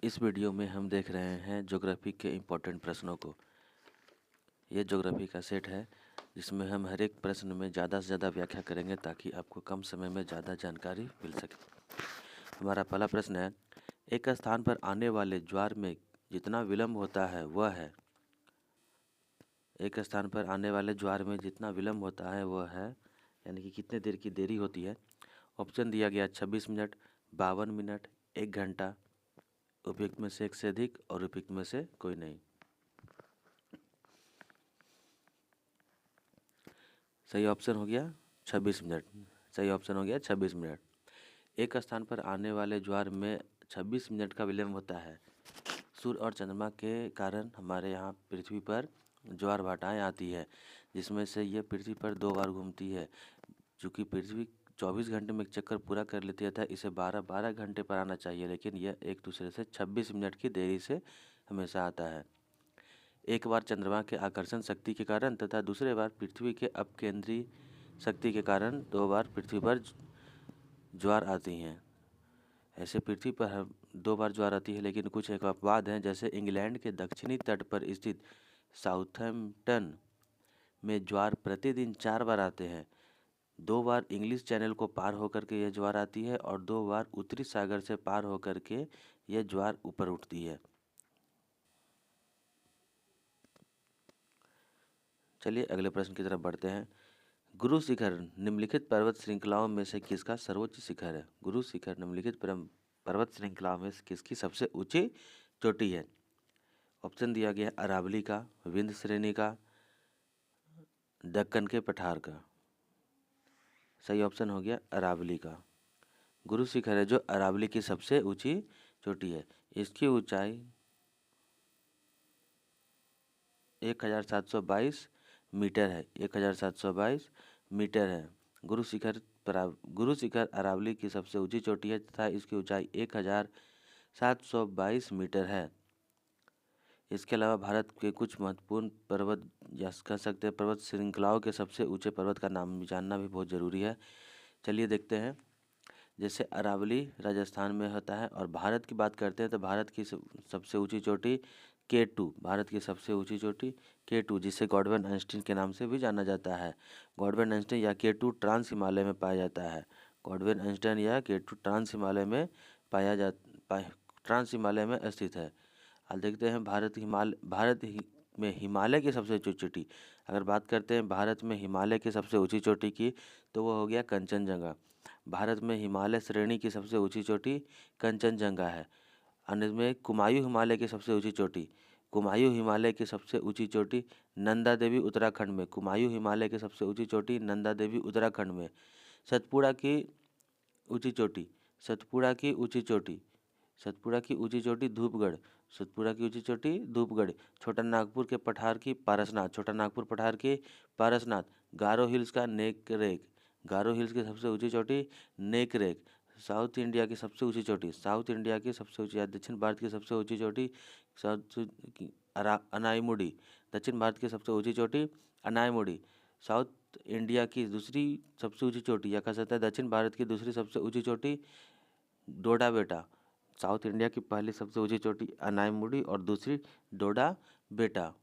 इस वीडियो में हम देख रहे हैं ज्योग्राफी के इम्पोर्टेंट प्रश्नों को। ये ज्योग्राफी का सेट है जिसमें हम हर एक प्रश्न में ज़्यादा से ज़्यादा व्याख्या करेंगे ताकि आपको कम समय में ज़्यादा जानकारी मिल सके। हमारा पहला प्रश्न है, एक स्थान पर आने वाले ज्वार में जितना विलंब होता है वह है। एक स्थान पर आने वाले ज्वार में जितना विलंब होता है वह है, यानी कि कितने देर की देरी होती है। ऑप्शन दिया गया 26 मिनट, 52 मिनट, 1 घंटा, उपयुक्त में से एक से अधिक और उपयुक्त में से कोई नहीं। सही ऑप्शन हो गया 26 मिनट। सही ऑप्शन हो गया 26 मिनट। एक स्थान पर आने वाले ज्वार में 26 मिनट का विलंब होता है। सूर्य और चंद्रमा के कारण हमारे यहाँ पृथ्वी पर ज्वार भाटाएँ आती है, जिसमें से ये पृथ्वी पर 2 बार घूमती है। चूँकि पृथ्वी 24 घंटे में एक चक्कर पूरा कर लेती है, इसे 12-12 घंटे पर आना चाहिए, लेकिन यह एक दूसरे से 26 मिनट की देरी से हमेशा आता है। एक बार चंद्रमा के आकर्षण शक्ति के कारण तथा दूसरे बार पृथ्वी के अपकेंद्री शक्ति के कारण 2 बार पृथ्वी पर ज्वार आती हैं। ऐसे पृथ्वी पर 2 बार ज्वार आती है, लेकिन कुछ एक अपवाद हैं। जैसे इंग्लैंड के दक्षिणी तट पर स्थित साउथैम्पटन में ज्वार प्रतिदिन 4 बार आते हैं। 2 बार इंग्लिश चैनल को पार होकर के यह ज्वार आती है और 2 बार उत्तरी सागर से पार होकर के यह ज्वार ऊपर उठती है। चलिए अगले प्रश्न की तरफ बढ़ते हैं। गुरु शिखर निम्नलिखित पर्वत श्रृंखलाओं में से किसका सर्वोच्च शिखर है। गुरु शिखर निम्नलिखित पर्वत श्रृंखलाओं में से किसकी सबसे ऊंची चोटी है। ऑप्शन दिया गया अरावली का, विंध्य श्रेणी का, दक्कन के पठार का। सही ऑप्शन हो गया अरावली का। गुरु शिखर है जो अरावली की सबसे ऊंची चोटी है। इसकी ऊंचाई 1722 मीटर है। 1722 मीटर है। गुरु शिखर अरावली की सबसे ऊंची चोटी है तथा इसकी ऊंचाई 1722 मीटर है। इसके अलावा भारत के कुछ महत्वपूर्ण पर्वत या कह सकते हैं पर्वत श्रृंखलाओं के सबसे ऊंचे पर्वत का नाम जानना भी बहुत ज़रूरी है। चलिए देखते हैं। जैसे अरावली राजस्थान में होता है, और भारत की बात करते हैं तो भारत की सबसे ऊंची चोटी K2, भारत की सबसे ऊंची चोटी K2, जिसे गॉडवन आइंस्टीन के नाम से भी जाना जाता है। गॉडवन आइंस्टीन या K2 ट्रांस हिमालय में पाया जाता है। गॉडवन आइंस्टीन या K2 ट्रांस हिमालय में ट्रांस हिमालय में स्थित है। अब देखते हैं में हिमालय की सबसे ऊंची चोटी। अगर बात करते हैं भारत में हिमालय की सबसे ऊंची चोटी की, तो वो हो गया कंचनजंगा। भारत में हिमालय श्रेणी की सबसे ऊंची चोटी कंचनजंगा है। अन्य में कुमायूं हिमालय की सबसे ऊंची चोटी नंदा देवी उत्तराखंड में। कुमायूं हिमालय की सबसे ऊंची चोटी नंदा देवी उत्तराखंड में। सतपुड़ा की ऊंची चोटी धूपगढ़। छोटा नागपुर के पठार की पारसनाथ। गारो हिल्स की सबसे ऊंची चोटी नेकरेक। साउथ इंडिया की सबसे ऊंची या दक्षिण भारत की सबसे ऊंची चोटी अनाईमुड़ी। दक्षिण भारत की सबसे ऊंची चोटी अनाईमुड़ी। साउथ इंडिया की दूसरी सबसे ऊंची चोटी या कह सकते हैं दक्षिण भारत की दूसरी सबसे ऊंची चोटी डोडा बेटा। साउथ इंडिया की पहली सबसे ऊंची चोटी अनाईमुड़ी और दूसरी डोडा बेटा।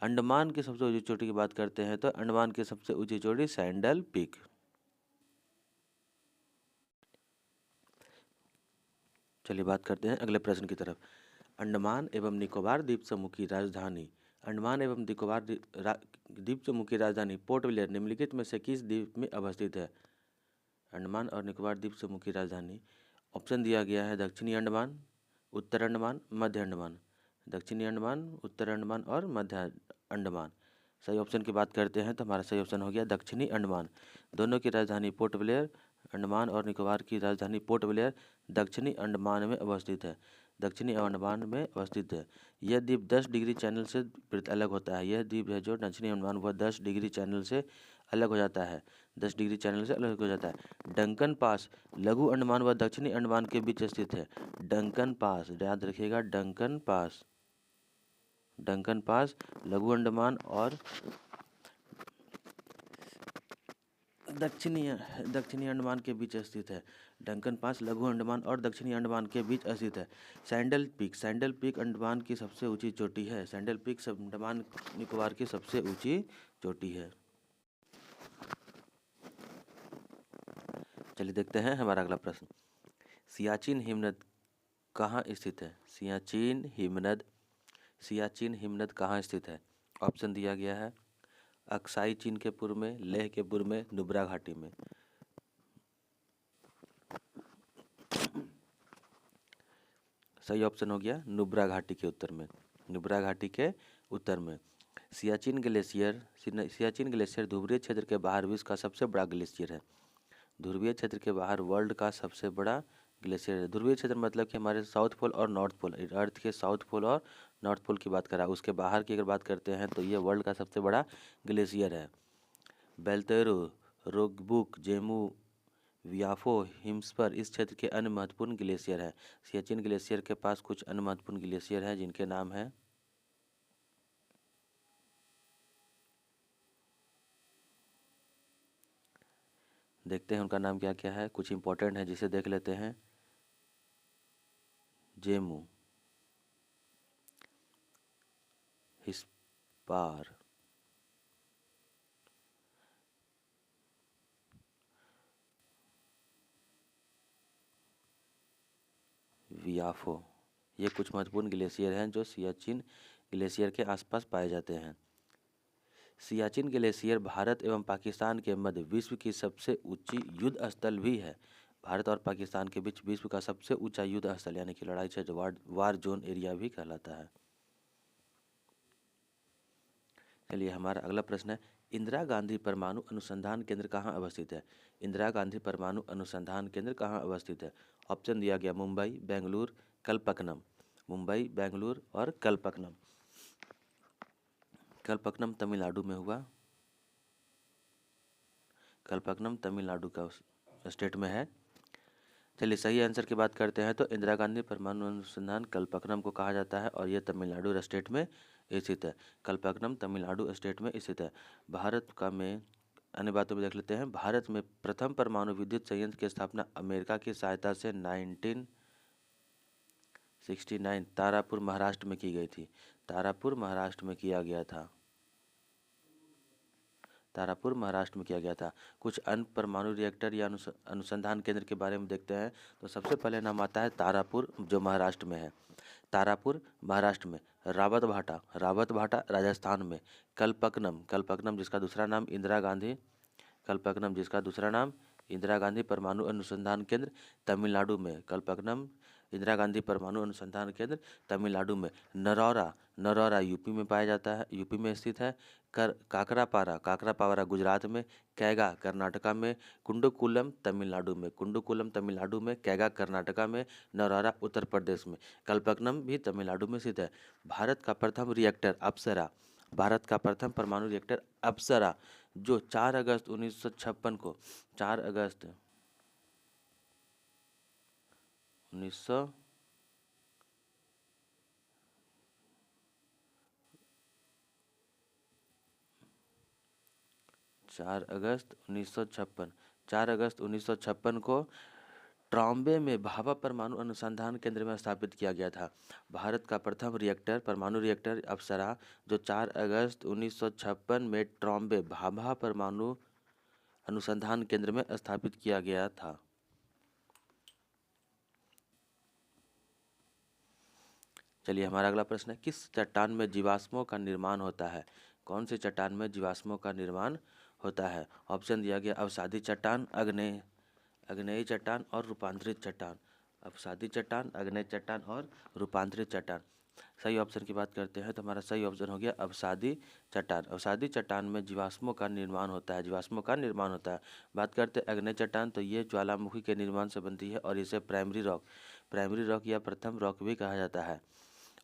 अंडमान की सबसे ऊंची चोटी की बात करते हैं तो अंडमान की सबसे ऊंची चोटी सैंडल पीक। चलिए बात करते हैं अगले प्रश्न की तरफ। अंडमान एवं निकोबार द्वीप समूह की राजधानी पोर्ट ब्लेयर निम्नलिखित में से किस द्वीप में अवस्थित है। अंडमान और निकोबार द्वीप समूह की राजधानी। ऑप्शन दिया गया है दक्षिणी अंडमान, उत्तर अंडमान, मध्य अंडमान। दक्षिणी अंडमान, उत्तर अंडमान और मध्य अंडमान। सही ऑप्शन की बात करते हैं तो हमारा सही ऑप्शन हो गया दक्षिणी अंडमान। दोनों की राजधानी पोर्ट ब्लेयर, अंडमान और निकोबार की राजधानी पोर्ट ब्लेयर दक्षिणी अंडमान में अवस्थित है। यह द्वीप 10 डिग्री चैनल से अलग होता है। यह द्वीप है जो दक्षिणी अंडमान वह 10 डिग्री चैनल से अलग हो जाता है। 10 डिग्री चैनल से अलग हो जाता है। डंकन पास लघु अंडमान व दक्षिणी अंडमान के बीच स्थित है। डंकन पास याद रखिएगा, डंकन पास लघु अंडमान और दक्षिणी अंडमान के बीच स्थित है। डंकन पास लघु अंडमान और दक्षिणी अंडमान के बीच स्थित है। सैंडल पीक अंडमान की सबसे ऊंची चोटी है। सैंडल पीक अंडमान निकोबार की सबसे ऊंची चोटी है। चलिए देखते हैं हमारा अगला प्रश्न। सियाचिन हिमनद कहाँ स्थित है? सियाचिन हिमनद कहाँ स्थित है? ऑप्शन दिया गया है अक्साई चीन के पूर्व में, लेह के पूर्व में, नुब्रा घाटी में। सही ऑप्शन हो गया नुब्रा घाटी के उत्तर में। नुब्रा घाटी के उत्तर में सियाचिन ग्लेशियर ध्रुवीय क्षेत्र के बाहर विश्व का सबसे बड़ा ग्लेशियर है। ध्रुवीय क्षेत्र के बाहर वर्ल्ड का सबसे बड़ा ग्लेशियर है। ध्रुवीय क्षेत्र मतलब कि हमारे साउथ पोल और नॉर्थ पोल, अर्थ के साउथ पोल और नॉर्थ पोल की बात करा, उसके बाहर की अगर बात करते हैं तो ये वर्ल्ड का सबसे बड़ा ग्लेशियर है। बेल्तेरो, रोकबुक, जेमू, वियाफो, हिम्सपर इस क्षेत्र के अन्य महत्वपूर्ण ग्लेशियर हैं। सियाचिन ग्लेशियर के पास कुछ अन्य महत्वपूर्ण ग्लेशियर हैं जिनके नाम हैं, देखते हैं उनका नाम क्या क्या है। कुछ इंपॉर्टेंट है जिसे देख लेते हैं। जेमू, हिस्पार, वियाफो, ये कुछ महत्वपूर्ण ग्लेशियर हैं जो सियाचिन ग्लेशियर के आसपास पाए जाते हैं। सियाचिन ग्लेशियर भारत एवं पाकिस्तान के मध्य विश्व की सबसे ऊंची युद्ध स्थल भी है। भारत और पाकिस्तान के बीच विश्व का सबसे ऊंचा युद्ध स्थल यानी कि लड़ाई क्षेत्र, वार जोन एरिया भी कहलाता है। चलिए हमारा अगला प्रश्न है, इंदिरा गांधी परमाणु अनुसंधान केंद्र कहाँ अवस्थित है? इंदिरा गांधी परमाणु अनुसंधान केंद्र कहाँ अवस्थित है? ऑप्शन दिया गया मुंबई, बेंगलुरु, कलपक्कनम। मुंबई, बेंगलुरु और कलपक्कनम। कलपक्कनम तमिलनाडु में हुआ। कलपक्कनम तमिलनाडु का स्टेट में है। चलिए सही आंसर की बात करते हैं तो इंदिरा गांधी परमाणु अनुसंधान कलपक्कनम को कहा जाता है और यह तमिलनाडु स्टेट में स्थित है। कलपक्कनम तमिलनाडु स्टेट में स्थित है। भारत का में अन्य बातों में देख लेते हैं। भारत में प्रथम परमाणु विद्युत संयंत्र की स्थापना अमेरिका की सहायता से 1969 तारापुर महाराष्ट्र में की गई थी। तारापुर महाराष्ट्र में किया गया था। तारापुर महाराष्ट्र में किया गया था। कुछ अन्य परमाणु रिएक्टर या अनुसंधान केंद्र के बारे में देखते हैं तो सबसे पहले नाम आता है तारापुर जो महाराष्ट्र में है। तारापुर महाराष्ट्र में, रावत भाटा राजस्थान में, कलपक्कनम जिसका दूसरा नाम इंदिरा गांधी परमाणु अनुसंधान केंद्र तमिलनाडु में। कलपक्कनम इंदिरा गांधी परमाणु अनुसंधान केंद्र तमिलनाडु में। नरौरा यूपी में पाया जाता है, यूपी में स्थित है। काकरापारा गुजरात में। कैगा कर्नाटका में। कुंडुकुलम तमिलनाडु में। कैगा कर्नाटका में। नरौरा उत्तर प्रदेश में। कलपक्कनम भी तमिलनाडु में स्थित है। भारत का प्रथम परमाणु रिएक्टर अप्सरा जो 4 अगस्त 1956 को 4 अगस्त 1956 को ट्रॉम्बे में भाभा परमाणु अनुसंधान केंद्र में स्थापित किया गया था। भारत का प्रथम परमाणु रिएक्टर अप्सरा जो 4 अगस्त 1956 में ट्रॉम्बे भाभा परमाणु अनुसंधान केंद्र में स्थापित किया गया था। चलिए हमारा अगला प्रश्न है, किस चट्टान में जीवाश्मों का निर्माण होता है? कौन से चट्टान में जीवाश्मों का निर्माण होता है? ऑप्शन दिया गया अवसादी चट्टान, आग्नेयी चट्टान और रूपांतरित चट्टान। अवसादी चट्टान, आग्नेय चट्टान और रूपांतरित चट्टान। सही ऑप्शन की बात करते हैं तो हमारा सही ऑप्शन हो गया अवसादी चट्टान। अवसादी चट्टान में जीवाश्मों का निर्माण होता है। बात करते हैं आग्नेय चट्टान तो ये ज्वालामुखी के निर्माण से बनती है और इसे प्राइमरी रॉक या प्रथम रॉक भी कहा जाता है।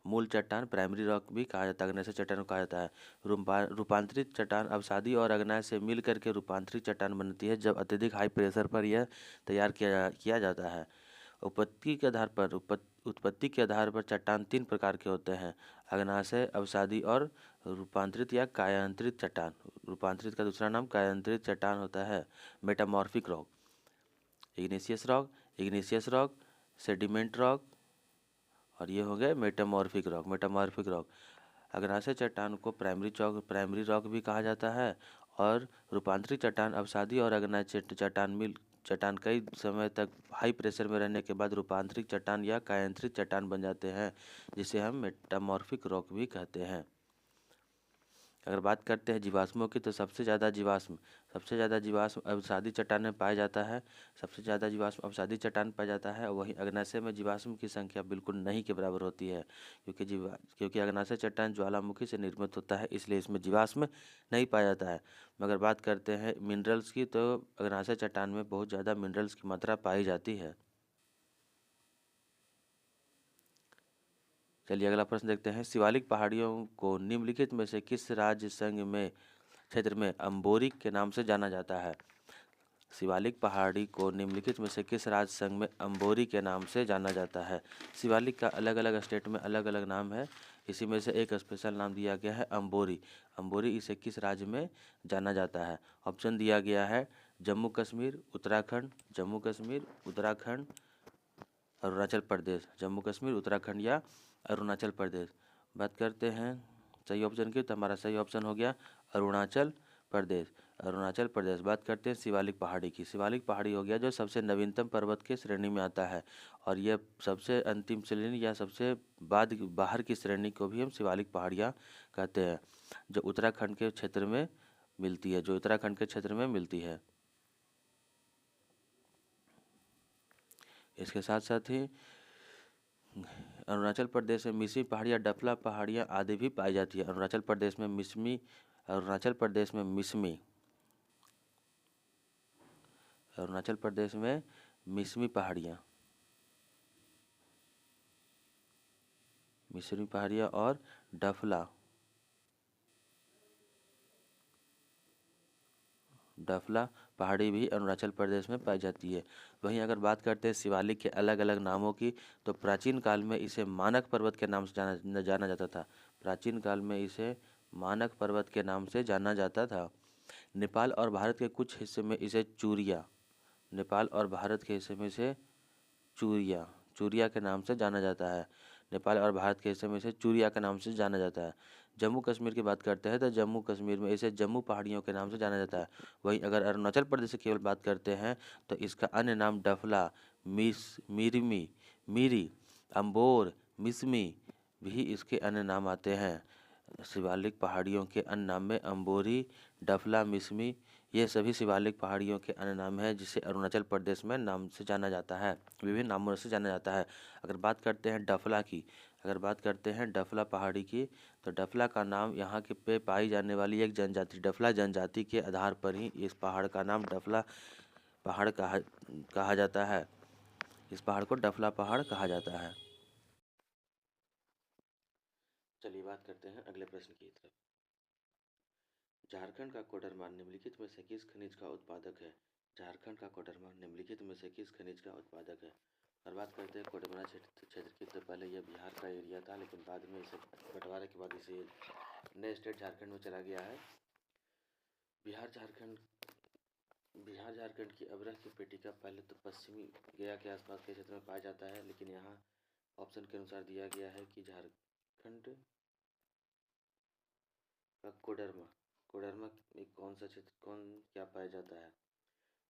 मूल चट्टान प्राइमरी रॉक भी कहा जाता है, आग्नेय चट्टान को कहा जाता है। रूपांतरित चट्टान अवसादी और आग्नेय से मिल करके रूपांतरित चट्टान बनती है जब अत्यधिक हाई प्रेशर पर यह तैयार किया जाता है। उत्पत्ति के आधार पर चट्टान 3 प्रकार के होते हैं, आग्नेय, अवसादी और रूपांतरित या कायांतरित चट्टान। रूपांतरित का दूसरा नाम कायांतरित चट्टान होता है। Metamorphic rock, Ignatius rock, इग्नीशियस rock, sediment rock, और ये हो गए मेटामॉर्फिक रॉक। मेटामॉर्फिक रॉक, अग्नाशय चट्टान को प्राइमरी रॉक भी कहा जाता है, और रूपांतरित चट्टान अवसादी और अग्नाशय चट्टान कई समय तक हाई प्रेशर में रहने के बाद रूपांतरित चट्टान या कायांतरित चट्टान बन जाते हैं, जिसे हम मेटामॉर्फिक रॉक भी कहते हैं। अगर बात करते हैं जीवाश्मों की, तो सबसे ज़्यादा जीवाश्म अवसादी चट्टान में पाया जाता है। सबसे ज़्यादा जीवाश्म अवसादी चट्टान पाया जाता है। वहीं अग्नाशय में जीवाश्म की संख्या बिल्कुल नहीं के बराबर होती है, क्योंकि अग्नाशय चट्टान ज्वालामुखी से निर्मित होता है, इसलिए इसमें जीवाश्म नहीं पाया जाता है। मगर बात करते हैं मिनरल्स की, तो अग्नाशय चट्टान में बहुत ज़्यादा मिनरल्स की मात्रा पाई जाती है। चलिए अगला प्रश्न देखते हैं। शिवालिक पहाड़ियों को निम्नलिखित में से किस राज्य संघ में क्षेत्र में अंबोरी के नाम से जाना जाता है? शिवालिक पहाड़ी को निम्नलिखित में से किस राज्य संघ में अंबोरी के नाम से जाना जाता है? शिवालिक का अलग अलग स्टेट में अलग अलग नाम है, इसी में से एक स्पेशल नाम दिया गया है अंबोरी। अंबोरी इसे किस राज्य में जाना जाता है? ऑप्शन दिया गया है जम्मू कश्मीर, उत्तराखंड, जम्मू कश्मीर, उत्तराखंड, अरुणाचल प्रदेश। जम्मू कश्मीर, उत्तराखंड या अरुणाचल प्रदेश। बात करते हैं सही ऑप्शन की, तो हमारा सही ऑप्शन हो गया अरुणाचल प्रदेश। अरुणाचल प्रदेश। बात करते हैं शिवालिक पहाड़ी की। शिवालिक पहाड़ी हो गया जो सबसे नवीनतम पर्वत के श्रेणी में आता है, और यह सबसे अंतिम श्रेणी या सबसे बाद बाहर की श्रेणी को भी हम शिवालिक पहाड़ियाँ कहते हैं, जो उत्तराखंड के क्षेत्र में मिलती है। इसके साथ साथ ही अरुणाचल प्रदेश में मिश्मी पहाड़ियाँ, डफला पहाड़ियाँ आदि भी पाई जाती है। अरुणाचल प्रदेश में मिश्मी अरुणाचल प्रदेश में मिश्मी पहाड़ियाँ और डफला पहाड़ी भी अरुणाचल प्रदेश में पाई जाती है। वहीं अगर बात करते हैं शिवालिक के अलग अलग नामों की, तो प्राचीन काल में इसे मानक पर्वत के नाम से जाना जाता था। प्राचीन काल में इसे मानक पर्वत के नाम से जाना जाता था। नेपाल और भारत के कुछ हिस्से में इसे चूरिया के नाम से जाना जाता है। नेपाल और भारत के हिस्से में इसे चूरिया के नाम से जाना जाता है। जम्मू कश्मीर की बात करते हैं, तो जम्मू कश्मीर में इसे जम्मू पहाड़ियों के नाम से जाना जाता है। वहीं अगर अरुणाचल प्रदेश की केवल बात करते हैं, तो इसका अन्य नाम डफला, मीरी, अम्बोर, मिसमी भी इसके अन्य नाम आते हैं। शिवालिक पहाड़ियों के अन्य नाम में अम्बोरी, डफला, मिसमी, ये सभी शिवालिक पहाड़ियों के अन्य नाम हैं, जिसे अरुणाचल प्रदेश में नाम से जाना जाता है, विभिन्न नामों से जाना जाता है। अगर बात करते हैं डफला पहाड़ी की, तो डफला का नाम यहाँ के पे पाई जाने वाली एक जनजाति डफला जनजाति के आधार पर ही इस पहाड़ का नाम डफला पहाड़ कहा जाता है। इस पहाड़ को डफला पहाड़ कहा जाता है। चलिए बात करते हैं अगले प्रश्न की तरफ। झारखंड का कोडरमा निम्नलिखित में से किस खनिज का उत्पादक है? झारखंड का कोडरमा निम्नलिखित में से किस खनिज का उत्पादक है? और बात करते हैं कोडरमा क्षेत्र की, तो पहले यह बिहार का एरिया था, लेकिन बाद में इसे बंटवारे के बाद इसे नए स्टेट झारखंड में चला गया है। बिहार झारखंड की अभ्रक की पेटिका पहले तो पश्चिमी गया के आसपास के क्षेत्र में पाया जाता है, लेकिन यहाँ ऑप्शन के अनुसार दिया गया है कि झारखंड का कोडरमा में कौन क्या पाया जाता है?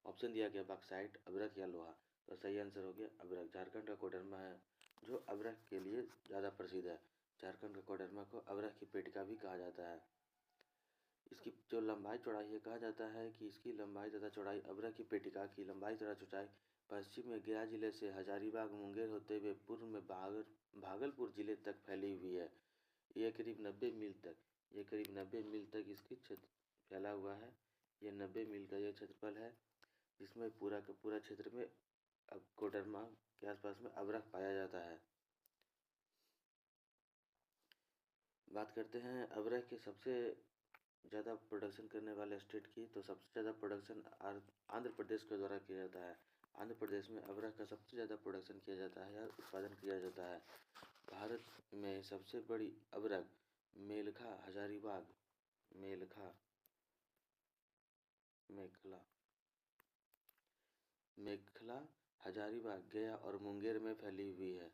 ऑप्शन दिया गया बॉक्साइट, अभ्रक या लोहा। तो सही आंसर हो गया अभ्रक। झारखंड का कोडरमा है जो अभ्रक के लिए ज़्यादा प्रसिद्ध है। झारखंड का कोडरमा को अभ्रक की पेटिका भी कहा जाता है। इसकी जो लंबाई चौड़ाई है, कहा जाता है कि इसकी लंबाई तथा चौड़ाई अभ्रक की पेटिका की लंबाई तथा चौड़ाई पश्चिम में गया जिले से हजारीबाग मुंगेर होते हुए पूर्व में भागलपुर जिले तक फैली हुई है। ये करीब 90 मील तक इसकी क्षेत्र फैला हुआ है। ये 90 मील का ये क्षेत्रफल है, जिसमें पूरा का पूरा क्षेत्र में अब कोडरमा के आसपास में अभ्रक पाया जाता है। बात करते हैं अभ्रक के सबसे ज़्यादा प्रोडक्शन करने वाले स्टेट की, तो सबसे ज़्यादा प्रोडक्शन आंध्र प्रदेश के द्वारा किया जाता है। आंध्र प्रदेश में अभ्रक का सबसे ज़्यादा प्रोडक्शन किया जाता है या उत्पादन किया जाता है। भारत में सबसे बड़ी अभ्रक मेलखा हजारीबाग मेखला हजारीबाग, गया और मुंगेर में फैली हुई है।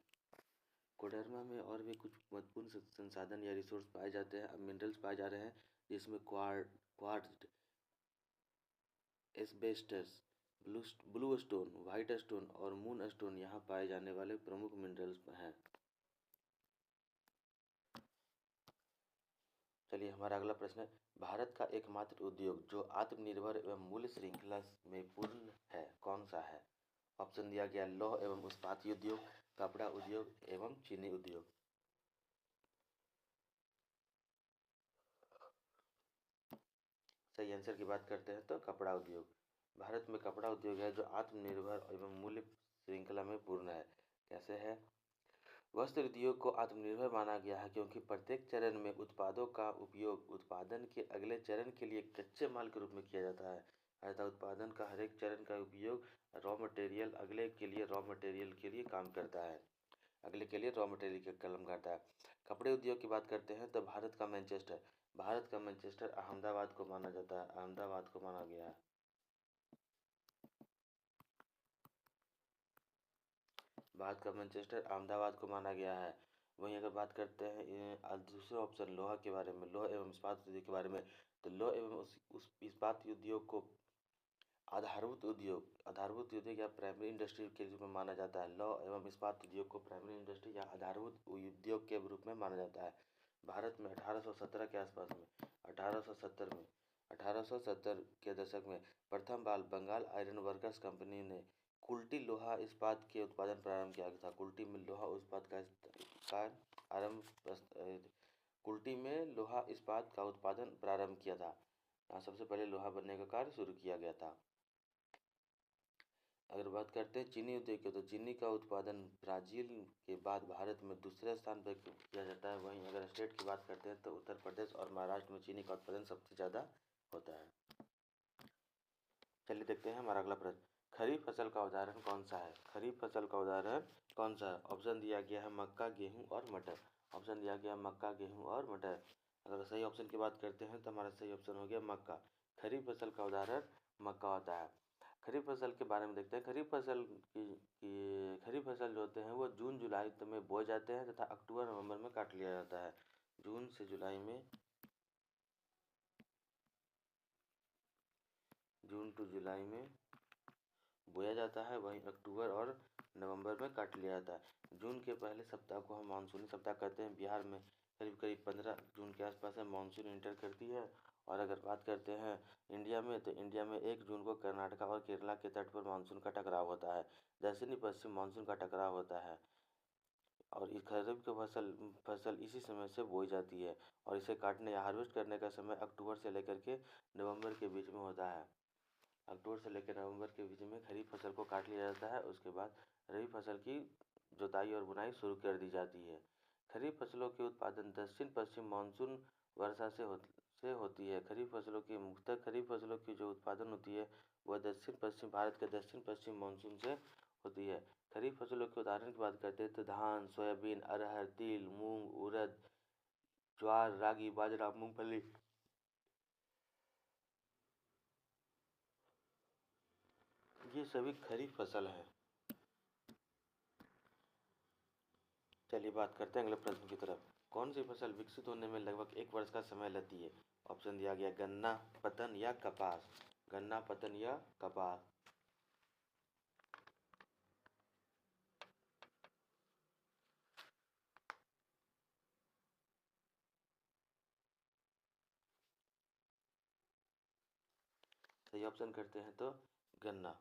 कोडरमा में और भी कुछ महत्वपूर्ण संसाधन या रिसोर्स पाए जाते हैं, मिनरल्स पाए जा रहे हैं, जिसमें quartz, asbestos, blue stone, white stone और मून स्टोन यहाँ पाए जाने वाले प्रमुख मिनरल्स हैं। चलिए हमारा अगला प्रश्न है, भारत का एकमात्र उद्योग जो आत्मनिर्भर एवं मूल्य श्रृंखला में पूर्ण है कौन सा है? ऑप्शन दिया गया लौह एवं इस्पात उद्योग, कपड़ा उद्योग एवं चीनी उद्योग। सही आंसर की बात करते हैं तो कपड़ा उद्योग। भारत में कपड़ा उद्योग है जो आत्मनिर्भर एवं मूल्य श्रृंखला में पूर्ण है। कैसे है? वस्त्र उद्योग को आत्मनिर्भर माना गया है क्योंकि प्रत्येक चरण में उत्पादों का उपयोग उत्पादन के अगले चरण के लिए कच्चे माल के रूप में किया जाता है। अर्थात उत्पादन का हर एक चरण का उपयोग रॉ मटेरियल अगले के लिए रॉ मटेरियल के लिए काम करता है, अगले के लिए रॉ मटेरियल का काम करता है। कपड़े उद्योग की बात करते हैं तो भारत का मैनचेस्टर अहमदाबाद को माना जाता है, अहमदाबाद को माना गया है। भारत का मैनचेस्टर अहमदाबाद को माना गया है। वहीं अगर बात करते हैं दूसरे ऑप्शन लोहा के बारे में, लोहा एवं इस्पात उद्योग के बारे में, तो लोहा एवं उस इस्पात उद्योग को आधारभूत उद्योग या प्राइमरी इंडस्ट्री के रूप में माना जाता है। लौह एवं इस्पात उद्योग को प्राइमरी इंडस्ट्री या आधारभूत उद्योग के रूप में माना जाता है। भारत में 1817 के आसपास में 1870 के दशक में प्रथम बार बंगाल आयरन वर्कर्स कंपनी ने कुल्टी लोहा इस्पात के उत्पादन प्रारंभ किया था। कुल्टी में लोहा इस्पात का आरंभ कुल्टी में लोहा इस्पात का उत्पादन प्रारंभ किया था। यहाँ सबसे पहले लोहा बनने का कार्य शुरू किया गया था। अगर बात करते हैं चीनी उद्योग की, तो चीनी का उत्पादन ब्राज़ील के बाद भारत में दूसरे स्थान पर किया जाता है। वहीं अगर स्टेट की बात करते हैं तो उत्तर प्रदेश और महाराष्ट्र में चीनी का उत्पादन सबसे ज़्यादा होता है। चलिए देखते हैं हमारा अगला प्रश्न, खरीफ फसल का उदाहरण कौन सा है? खरीफ फसल का उदाहरण कौन सा है? ऑप्शन दिया गया है मक्का, गेहूँ और मटर। ऑप्शन दिया गया मक्का, गेहूँ और मटर। अगर सही ऑप्शन की बात करते हैं तो हमारा सही ऑप्शन हो गया मक्का। खरीफ फसल का उदाहरण मक्का होता है। खरीफ फसल के बारे में देखते हैं। खरीफ फसल जो होते हैं वो जून जुलाई में बोए जाते हैं तथा अक्टूबर नवंबर में काट लिया जाता है। जून से जुलाई में, जून टू जुलाई में बोया जाता है, वहीं अक्टूबर और नवंबर में काट लिया जाता है। जून के पहले सप्ताह को हम मानसूनी सप्ताह कहते हैं। बिहार में करीब करीब 15 जून के आसपास में मानसून इंटर करती है। और अगर बात करते हैं इंडिया में, तो इंडिया में 1 जून को कर्नाटक और केरला के तट पर मानसून का टकराव होता है, दक्षिणी पश्चिम मानसून का टकराव होता है। और इस खरीफ की फसल इसी समय से बोई जाती है और इसे काटने या हार्वेस्ट करने का समय अक्टूबर से लेकर के नवंबर के बीच में होता है। अक्टूबर से लेकर नवंबर के बीच में खरीफ फसल को काट लिया जाता है। उसके बाद रबी फसल की जुताई और बुनाई शुरू कर दी जाती है। खरीफ फसलों के उत्पादन दक्षिण पश्चिम मानसून वर्षा से होती है। खरीफ फसलों की मुख्यतः खरीफ फसलों की जो उत्पादन होती है वह दक्षिण पश्चिम भारत के दक्षिण पश्चिम मानसून से होती है। खरीफ फसलों के उदाहरण की बात करते हैं तो धान, सोयाबीन, अरहर, तिल, मूंग, उड़द, ज्वार, रागी, बाजरा, मूंगफली, ये सभी खरीफ फसल है। चलिए बात करते हैं अगले प्रश्न की तरफ। कौन सी फसल विकसित होने में लगभग 1 वर्ष का समय लेती है? ऑप्शन दिया गया गन्ना, पतन या कपास। गन्ना, पतन या कपास। सही ऑप्शन करते हैं तो गन्ना।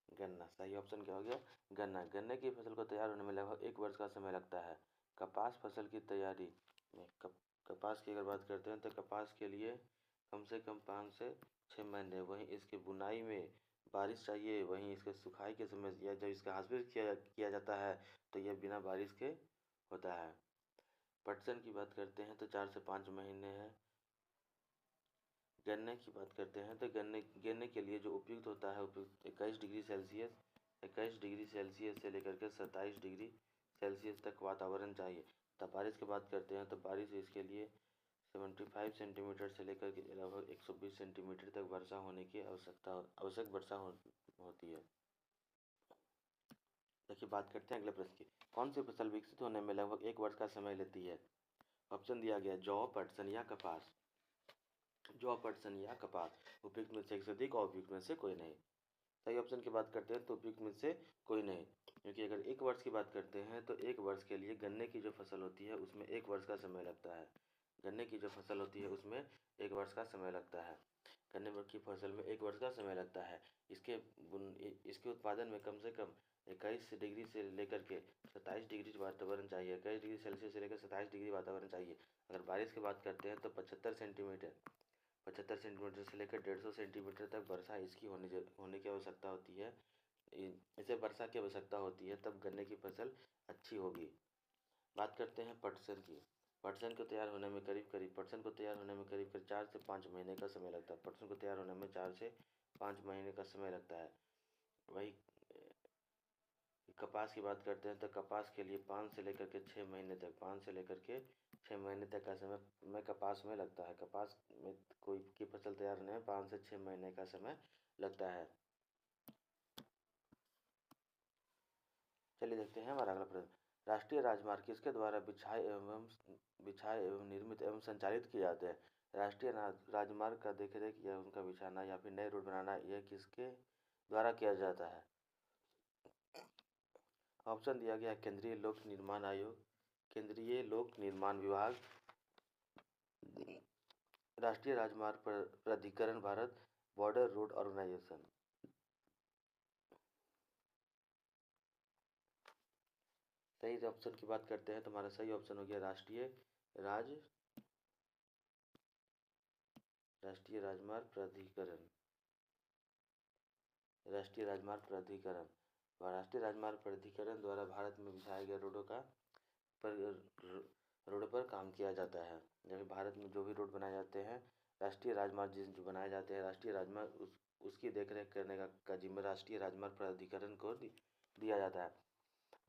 गन्ना सही ऑप्शन क्या हो गया? गन्ना। गन्ने की फसल को तैयार होने में लगभग 1 वर्ष का समय लगता है। कपास फसल की तैयारी में कपास की अगर बात करते हैं तो कपास के लिए कम से कम 5 से 6 महीने, वहीं इसकी बुनाई में बारिश चाहिए, वहीं इसके सुखाई के समय या जब इसका हार्वेस्ट किया जाता है तो यह बिना बारिश के होता है। पटसन की बात करते हैं तो 4 से 5 महीने है। गन्ने की बात करते हैं तो गन्ने के लिए जो उपयुक्त होता है, उपयुक्त 21 डिग्री सेल्सियस से लेकर के 27 डिग्री सेल्सियस तक वातावरण चाहिए। तब बारिश की बात करते हैं तो बारिश इसके लिए 75 सेंटीमीटर से लेकर के लगभग 120 सेंटीमीटर तक वर्षा होने की आवश्यक वर्षा होती है। देखिए बात करते हैं अगले प्रश्न की। कौन सी फसल विकसित होने में लगभग 1 वर्ष का समय लेती है? ऑप्शन दिया गया जौ, पटसन या कपास। जौ, पटसन या कपास, उपयुक्त में से एक से अधिक और उपयुक्त में से कोई नहीं। सही ऑप्शन की बात करते हैं तो उपयुक्त में से कोई नहीं, क्योंकि अगर 1 वर्ष की बात करते हैं तो 1 वर्ष के लिए गन्ने की जो फसल होती है उसमें 1 वर्ष का समय लगता है। गन्ने की जो फसल होती है उसमें 1 वर्ष का समय लगता है। गन्ने की फसल में 1 वर्ष का समय लगता है। इसके उत्पादन में कम से कम 21 डिग्री से लेकर के 27 डिग्री वातावरण चाहिए। 21 डिग्री सेल्सियस से लेकर 27 डिग्री वातावरण चाहिए। अगर बारिश की बात करते हैं तो 75 सेंटीमीटर से लेकर 150 सेंटीमीटर तक वर्षा इसकी होने की आवश्यकता होती है। इसे वर्षा की आवश्यकता होती है, तब गन्ने की फसल अच्छी होगी। बात करते हैं पटसन की। पटसन को तैयार होने में करीब करीब 4 से 5 महीने का समय लगता है। पटसन को तैयार होने में 4 से 5 महीने का समय लगता है। वही कपास की बात करते हैं तो कपास के लिए 5 से लेकर के 6 महीने तक का समय कपास में लगता है। कपास में कोई की फसल तैयार होने में 5 से 6 महीने का समय लगता है। चलिए देखते हैं हमारा अगला प्रश्न। राष्ट्रीय राजमार्ग किसके द्वारा बिछाए एवं निर्मित एवं संचालित किए जाते हैं? राष्ट्रीय राजमार्ग का देखरेख या उनका बिछाना या फिर नए रोड बनाना, यह किसके द्वारा किया जाता है? ऑप्शन दिया गया केंद्रीय लोक निर्माण आयोग, केंद्रीय लोक निर्माण विभाग, राष्ट्रीय राजमार्ग प्राधिकरण भारत, बॉर्डर रोड ऑर्गेनाइजेशन। सही ऑप्शन की बात करते हैं तो हमारा सही ऑप्शन हो गया राष्ट्रीय राजमार्ग प्राधिकरण। राष्ट्रीय राजमार्ग प्राधिकरण व राष्ट्रीय राजमार्ग प्राधिकरण द्वारा भारत में बिछाए गए रोडों पर काम किया जाता है। जब भारत में जो भी रोड बनाए जाते हैं, राष्ट्रीय राजमार्ग जो बनाए जाते हैं, राष्ट्रीय राजमार्ग उसकी देखरेख करने का जिम्मा राष्ट्रीय राजमार्ग प्राधिकरण को दिया जाता है।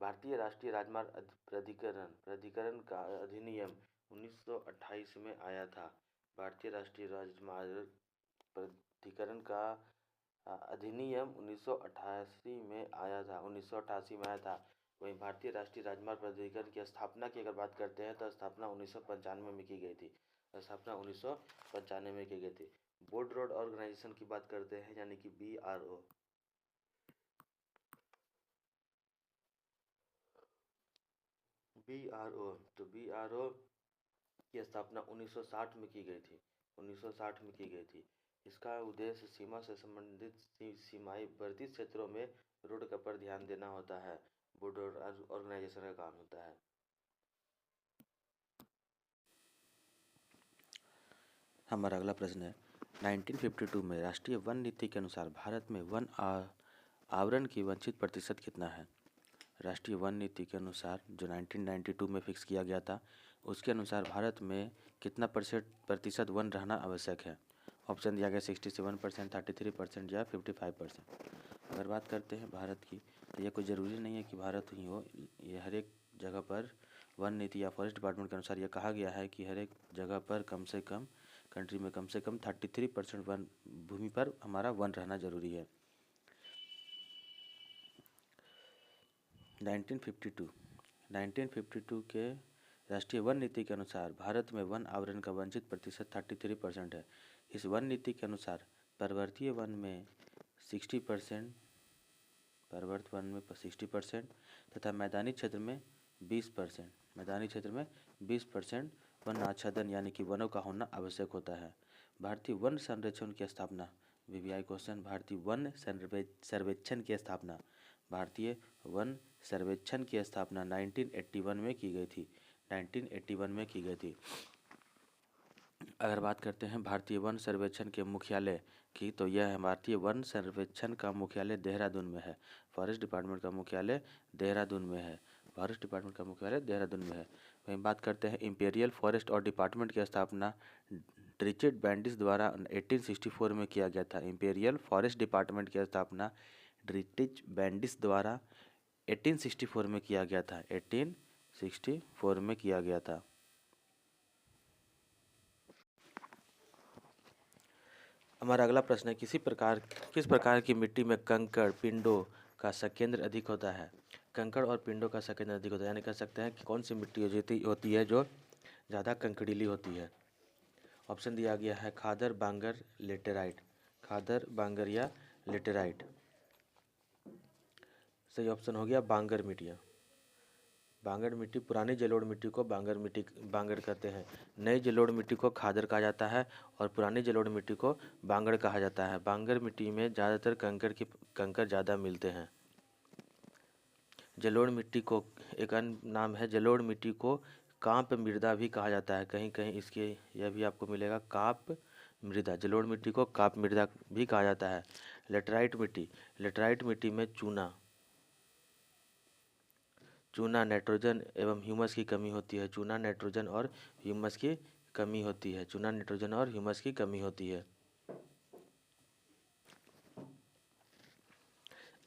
भारतीय राष्ट्रीय राजमार्ग प्राधिकरण का अधिनियम 1928 में आया था। भारतीय राष्ट्रीय राजमार्ग प्राधिकरण का अधिनियम 1988 में आया था। वहीं भारतीय राष्ट्रीय राजमार्ग प्राधिकरण की स्थापना की अगर बात करते हैं तो स्थापना 1995 में की गई थी। बोर्ड रोड ऑर्गेनाइजेशन की बात करते हैं, यानी कि BRO। BRO की स्थापना 1960 में की गई थी। इसका उद्देश्य सीमा से संबंधित सीमावर्ती क्षेत्रों में रोड पर ध्यान देना होता है। बोर्ड ऑर्गेनाइजेशन का काम होता है। हमारा अगला प्रश्न है, 1952 में राष्ट्रीय वन नीति के अनुसार भारत में वन आवरण की वांछित प्रतिशत कितना है? राष्ट्रीय वन नीति के अनुसार जो 1992 में फिक्स किया गया था, उसके अनुसार भारत में कितना प्रतिशत वन रहना आवश्यक है? ऑप्शन दिया गया 67%, 33% या 55%। अगर बात करते हैं भारत की, तो यह कोई ज़रूरी नहीं है कि भारत ही हो। ये हर एक जगह पर वन नीति या फॉरेस्ट डिपार्टमेंट के अनुसार यह कहा गया है कि हर एक जगह पर कम से कम कंट्री में कम से कम 33% वन भूमि पर हमारा वन रहना जरूरी है। 1952 के राष्ट्रीय वन नीति के अनुसार भारत में वन आवरण का वांछित प्रतिशत 33% है। इस वन नीति के अनुसार पर्वतीय वन में 60%, तथा मैदानी क्षेत्र में 20% वन आच्छादन यानी कि वनों का होना आवश्यक होता है। भारतीय वन संरक्षण की स्थापना, VVI क्वेश्चन, भारतीय वन सर्वेक्षण की स्थापना 1981 में की गई थी। 1981 में की गई थी। अगर बात करते हैं भारतीय वन सर्वेक्षण के मुख्यालय की, तो यह भारतीय वन सर्वेक्षण का मुख्यालय देहरादून में है। फॉरेस्ट डिपार्टमेंट का मुख्यालय देहरादून में है। वहीं बात करते हैं इंपीरियल फॉरेस्ट और डिपार्टमेंट की स्थापना रिचर्ड बैंडिस द्वारा 1864 में किया गया था। इंपीरियल फॉरेस्ट डिपार्टमेंट की स्थापना रिचर्ड बैंडिस द्वारा 1864 में किया गया था। हमारा अगला प्रश्न है, किस प्रकार की मिट्टी में कंकड़ पिंडों का संकेंद्र अधिक होता है? कंकड़ और पिंडों का संकेंद्र अधिक होता है, यानी कह सकते हैं कि कौन सी मिट्टी होती है जो ज़्यादा कंकड़ीली होती है? ऑप्शन दिया गया है खादर, बांगर, लेटेराइट। खादर, बांगर या लेटेराइट। सही ऑप्शन हो गया बांगर मिट्टियाँ। बांगर मिट्टी, पुरानी जलोढ़ मिट्टी को बांगर कहते हैं। नई जलोढ़ मिट्टी को खादर कहा जाता है और पुरानी जलोढ़ मिट्टी को बांगर कहा जाता है। बांगर मिट्टी में ज़्यादातर कंकड़ ज़्यादा मिलते हैं। जलोढ़ मिट्टी को एक अन्य नाम है, जलोढ़ मिट्टी को कांप मृदा भी कहा जाता है। कहीं कहीं इसके यह भी आपको मिलेगा, काप मृदा। जलोढ़ मिट्टी को काप मृदा भी कहा जाता है। लेटराइट मिट्टी में चूना, नाइट्रोजन एवं ह्यूमस की कमी होती है। चूना, नाइट्रोजन और ह्यूमस की कमी होती है। चूना, नाइट्रोजन और ह्यूमस की कमी होती है।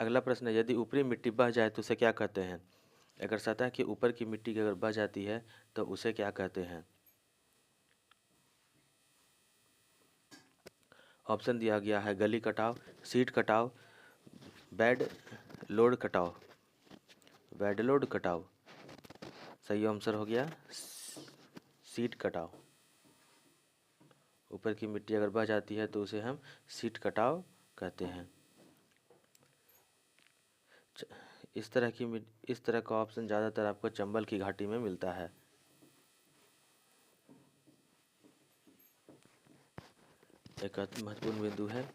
अगला प्रश्न है, यदि ऊपरी मिट्टी बह जाए तो उसे क्या कहते हैं? अगर सतह के ऊपर की मिट्टी अगर बह जाती है तो उसे क्या कहते हैं? ऑप्शन दिया गया है गली कटाव, सीट कटाव, बेड लोड कटाव। बेड लोड कटाव। सही आंसर हो गया सीट कटाव। ऊपर की मिट्टी अगर बह जाती है तो उसे हम सीट कटाव कहते हैं। इस तरह का ऑप्शन ज़्यादातर आपको चंबल की घाटी में मिलता है। एक महत्वपूर्ण बिंदु है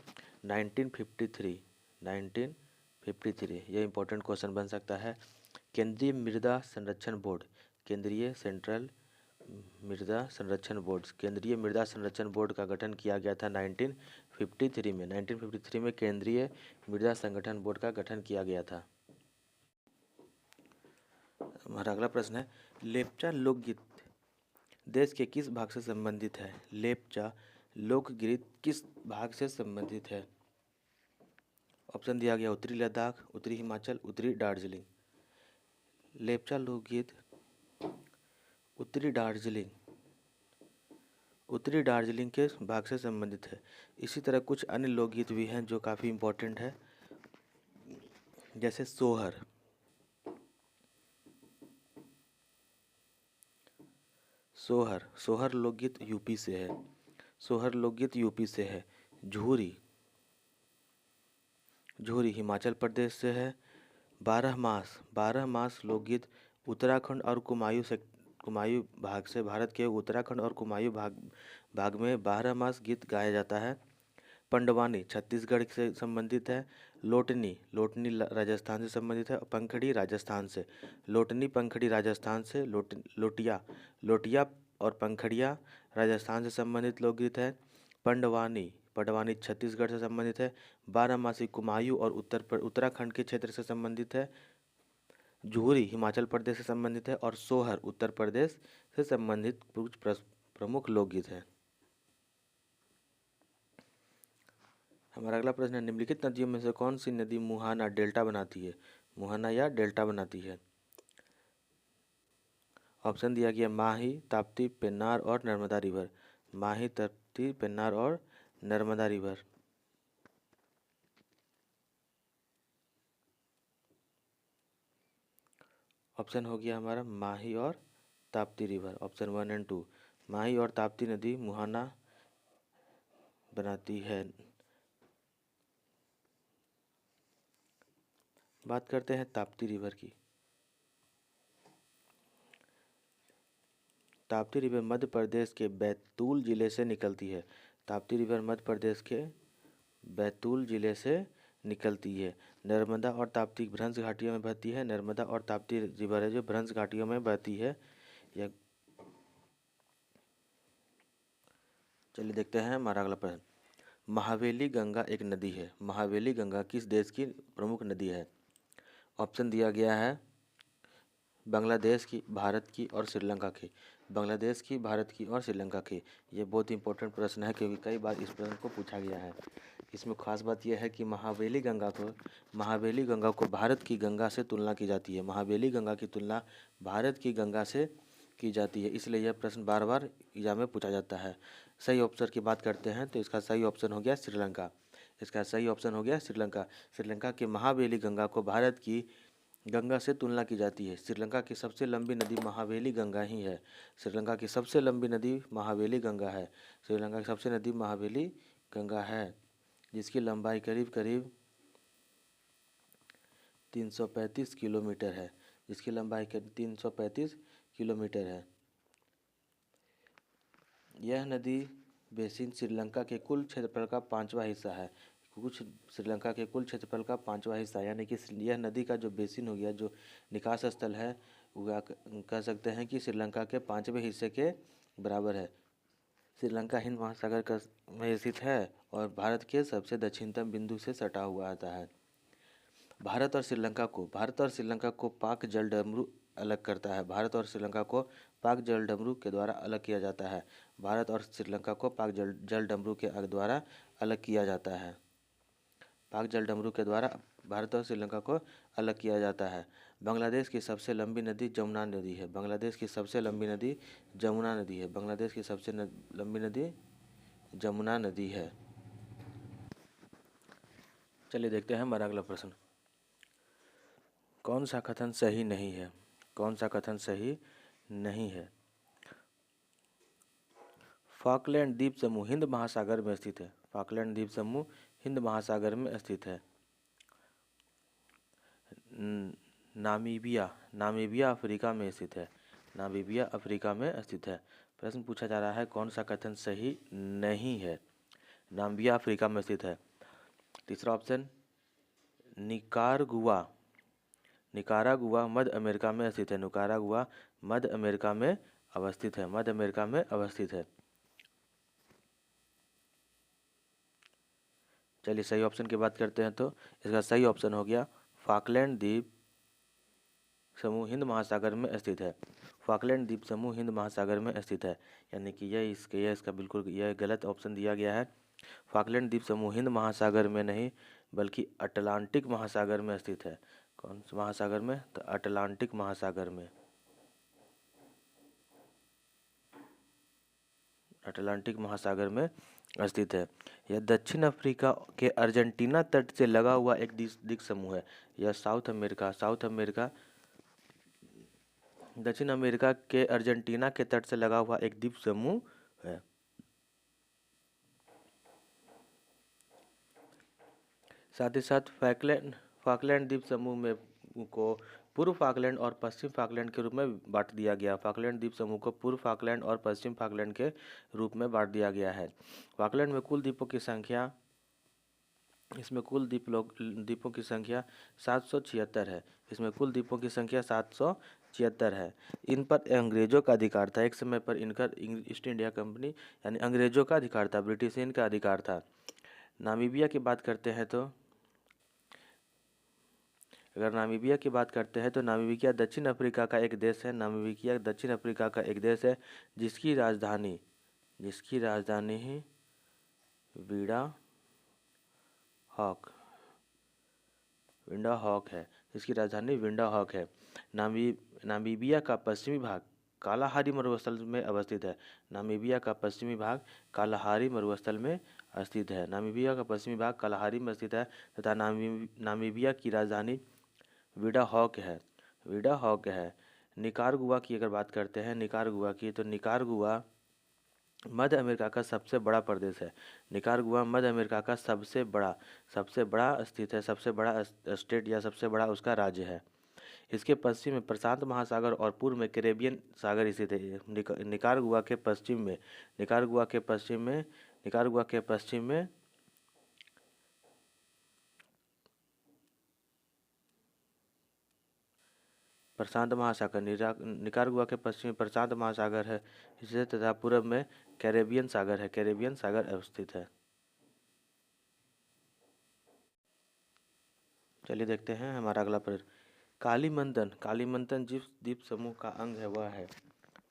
1953 ये इंपॉर्टेंट क्वेश्चन बन सकता है। केंद्रीय मृदा संरक्षण बोर्ड केंद्रीय मृदा संरक्षण बोर्ड का गठन किया गया था 1953 में। 1953 में केंद्रीय मृदा संगठन बोर्ड का गठन किया गया था। हमारा अगला प्रश्न है, लेप्चा लोकगीत देश के किस भाग से संबंधित है? लेप्चा लोकगीत किस भाग से संबंधित है? ऑप्शन दिया गया उत्तरी लद्दाख, उत्तरी हिमाचल, उत्तरी दार्जिलिंग। लेप्चा लोकगीत उत्तरी दार्जिलिंग के भाग से संबंधित है। इसी तरह कुछ अन्य लोकगीत भी हैं जो काफ़ी इम्पोर्टेंट है, जैसे सोहर लोकगीत यूपी से है। झूरी हिमाचल प्रदेश से है। 12 मास लोकगीत उत्तराखंड और कुमायूं भाग से, भारत के उत्तराखंड और कुमायूं भाग में 12 मास गीत गाया जाता है। पंडवानी छत्तीसगढ़ से संबंधित है। लोटनी राजस्थान से संबंधित है। पंखड़ी राजस्थान से, लोटिया और पंखड़िया राजस्थान से संबंधित लोकगीत है। पडवानी छत्तीसगढ़ से संबंधित है। बारहमासी कुमायूं और उत्तराखंड के क्षेत्र से संबंधित है। झूरी हिमाचल प्रदेश से संबंधित है और सोहर उत्तर प्रदेश से संबंधित कुछ प्रमुख लोकगीत हैं। हमारा अगला प्रश्न है, निम्नलिखित नदियों में से कौन सी नदी मुहाना या डेल्टा बनाती है? ऑप्शन दिया गया माही, ताप्ती, पेन्नार और नर्मदा रिवर। माही, ताप्ती, पेन्नार और नर्मदा रिवर। ऑप्शन हो गया हमारा माही और ताप्ती रिवर। ऑप्शन 1 और 2, माही और ताप्ती नदी मुहाना बनाती है। बात करते हैं ताप्ती रिवर की। ताप्ती रिवर मध्य प्रदेश के बैतूल जिले से निकलती है। ताप्ती रिवर मध्य प्रदेश के बैतूल जिले से निकलती है। नर्मदा और ताप्ती भ्रंश घाटियों में बहती है। नर्मदा और ताप्ती रिवर है जो भ्रंश घाटियों में बहती है। यह चलिए देखते हैं हमारा अगला प्रश्न। महावेली गंगा एक नदी है। महावेली गंगा किस देश की प्रमुख नदी है? ऑप्शन दिया गया है बांग्लादेश की, भारत की और श्रीलंका की। बांग्लादेश की, भारत की और श्रीलंका की। ये बहुत इंपॉर्टेंट प्रश्न है क्योंकि कई बार इस प्रश्न को पूछा गया है। इसमें खास बात यह है कि महावेली गंगा को भारत की गंगा से तुलना की जाती है। महावेली गंगा की तुलना भारत की गंगा से की जाती है, इसलिए यह प्रश्न बार बार एग्जाम में पूछा जाता है। सही ऑप्शन की बात करते हैं तो इसका सही ऑप्शन हो गया श्रीलंका। इसका सही ऑप्शन हो गया श्रीलंका। श्रीलंका की महावेली गंगा को भारत की गंगा से तुलना की जाती है। श्रीलंका की सबसे लंबी नदी महावेली गंगा ही है। श्रीलंका की सबसे लंबी नदी महावेली गंगा है। श्रीलंका की सबसे नदी महावेली गंगा है, जिसकी लंबाई करीब करीब 335 किलोमीटर है। जिसकी लंबाई 335 किलोमीटर है। यह नदी बेसिन श्रीलंका के कुल क्षेत्रफल का 5वां हिस्सा है। कुछ श्रीलंका के कुल क्षेत्रफल का 5वां हिस्सा, यानी कि यह नदी का जो बेसिन हो गया, जो निकास स्थल है, वह कह सकते हैं कि श्रीलंका के 5वें हिस्से के बराबर है। श्रीलंका हिंद महासागर का में स्थित है और भारत के सबसे दक्षिणतम बिंदु से सटा हुआ आता है। भारत और श्रीलंका को पाक जलडमरू अलग करता है। भारत और श्रीलंका को पाक जलडमरू के द्वारा अलग किया जाता है। भारत और श्रीलंका को पाक जलडमरू के द्वारा अलग किया जाता है। पाक जलडमरू के द्वारा भारत और श्रीलंका को अलग किया जाता है। बांग्लादेश की सबसे लंबी नदी जमुना नदी है। बांग्लादेश की सबसे लंबी नदी जमुना नदी है। बांग्लादेश की सबसे लंबी नदी जमुना नदी है। चलिए देखते हैं हमारा अगला प्रश्न। कौन सा कथन सही नहीं है? कौन सा कथन सही नहीं है? फॉकलैंड द्वीप समूह हिंद महासागर में स्थित है। फॉकलैंड द्वीप समूह हिंद महासागर में स्थित है। नामीबिया अफ्रीका में स्थित है। नामीबिया अफ्रीका में स्थित है। प्रश्न पूछा जा रहा है कौन सा कथन सही नहीं है? नामीबिया अफ्रीका में स्थित है। तीसरा ऑप्शन निकारागुआ मध्य अमेरिका में स्थित है। निकारागुआ मध्य अमेरिका में अवस्थित है। मध्य अमेरिका में अवस्थित है। चलिए सही ऑप्शन की बात करते हैं तो इसका सही ऑप्शन हो गया फॉकलैंड द्वीप समूह हिंद महासागर में स्थित है। फॉकलैंड द्वीप समूह हिंद महासागर में स्थित है, यानी कि यह इसका बिल्कुल यह गलत ऑप्शन दिया गया है। फॉकलैंड द्वीप समूह हिंद महासागर में नहीं बल्कि अटलांटिक महासागर में स्थित है। कौन से महासागर में? तो अटलांटिक महासागर में। अटलांटिक महासागर में स्थित है। यह दक्षिण अफ्रीका के अर्जेंटीना तट से लगा हुआ एक द्वीप समूह है। यह साउथ अमेरिका दक्षिण अमेरिका के अर्जेंटीना के तट से लगा हुआ एक द्वीप समूह है। साथ ही साथ फॉकलैंड द्वीप समूह में को पूर्व फॉकलैंड और पश्चिम फॉकलैंड के रूप में बांट दिया गया। फॉकलैंड द्वीप समूह को पूर्व फॉकलैंड और पश्चिम फॉकलैंड के रूप में बांट दिया गया है। फॉकलैंड में कुल द्वीपों की संख्या इसमें कुल द्वीपों की संख्या 776 है। इसमें कुल द्वीपों की संख्या 776 है। इन पर अंग्रेजों का अधिकार था। एक समय पर इनका ईस्ट इंडिया कंपनी यानी अंग्रेजों का अधिकार था, ब्रिटिश इनका अधिकार था। नामीबिया की बात करते हैं तो नामीबिया की बात करते हैं तो नामीबिया दक्षिण अफ्रीका का एक देश है। नामीबिया दक्षिण अफ्रीका का एक देश है जिसकी राजधानी है विंडाहॉक है। जिसकी राजधानी विंडाहॉक है। नामीबिया का पश्चिमी भाग कालाहारी मरुस्थल में अवस्थित है। नामीबिया का पश्चिमी भाग कालाहारी मरुस्थल में स्थित है। नामीबिया का पश्चिमी भाग कालाहारी में स्थित है तथा नामीबिया की राजधानी विंडाहॉक है। निकारागुआ की अगर बात करते हैं तो निकारागुआ मध्य अमेरिका का सबसे बड़ा प्रदेश है। निकारागुआ मध्य अमेरिका का सबसे बड़ा स्थित है, सबसे बड़ा स्टेट या सबसे बड़ा उसका राज्य है। इसके पश्चिम में प्रशांत महासागर और पूर्व में कैरेबियन सागर स्थित है। निकारागुआ के पश्चिम में प्रशांत महासागर निकारागुआ के पश्चिम में प्रशांत महासागर है इससे तथा पूर्व में कैरेबियन सागर अवस्थित है। चलिए देखते हैं हमारा अगला प्रश्न। कालीमंतन जिस द्वीप समूह का अंग है वह है।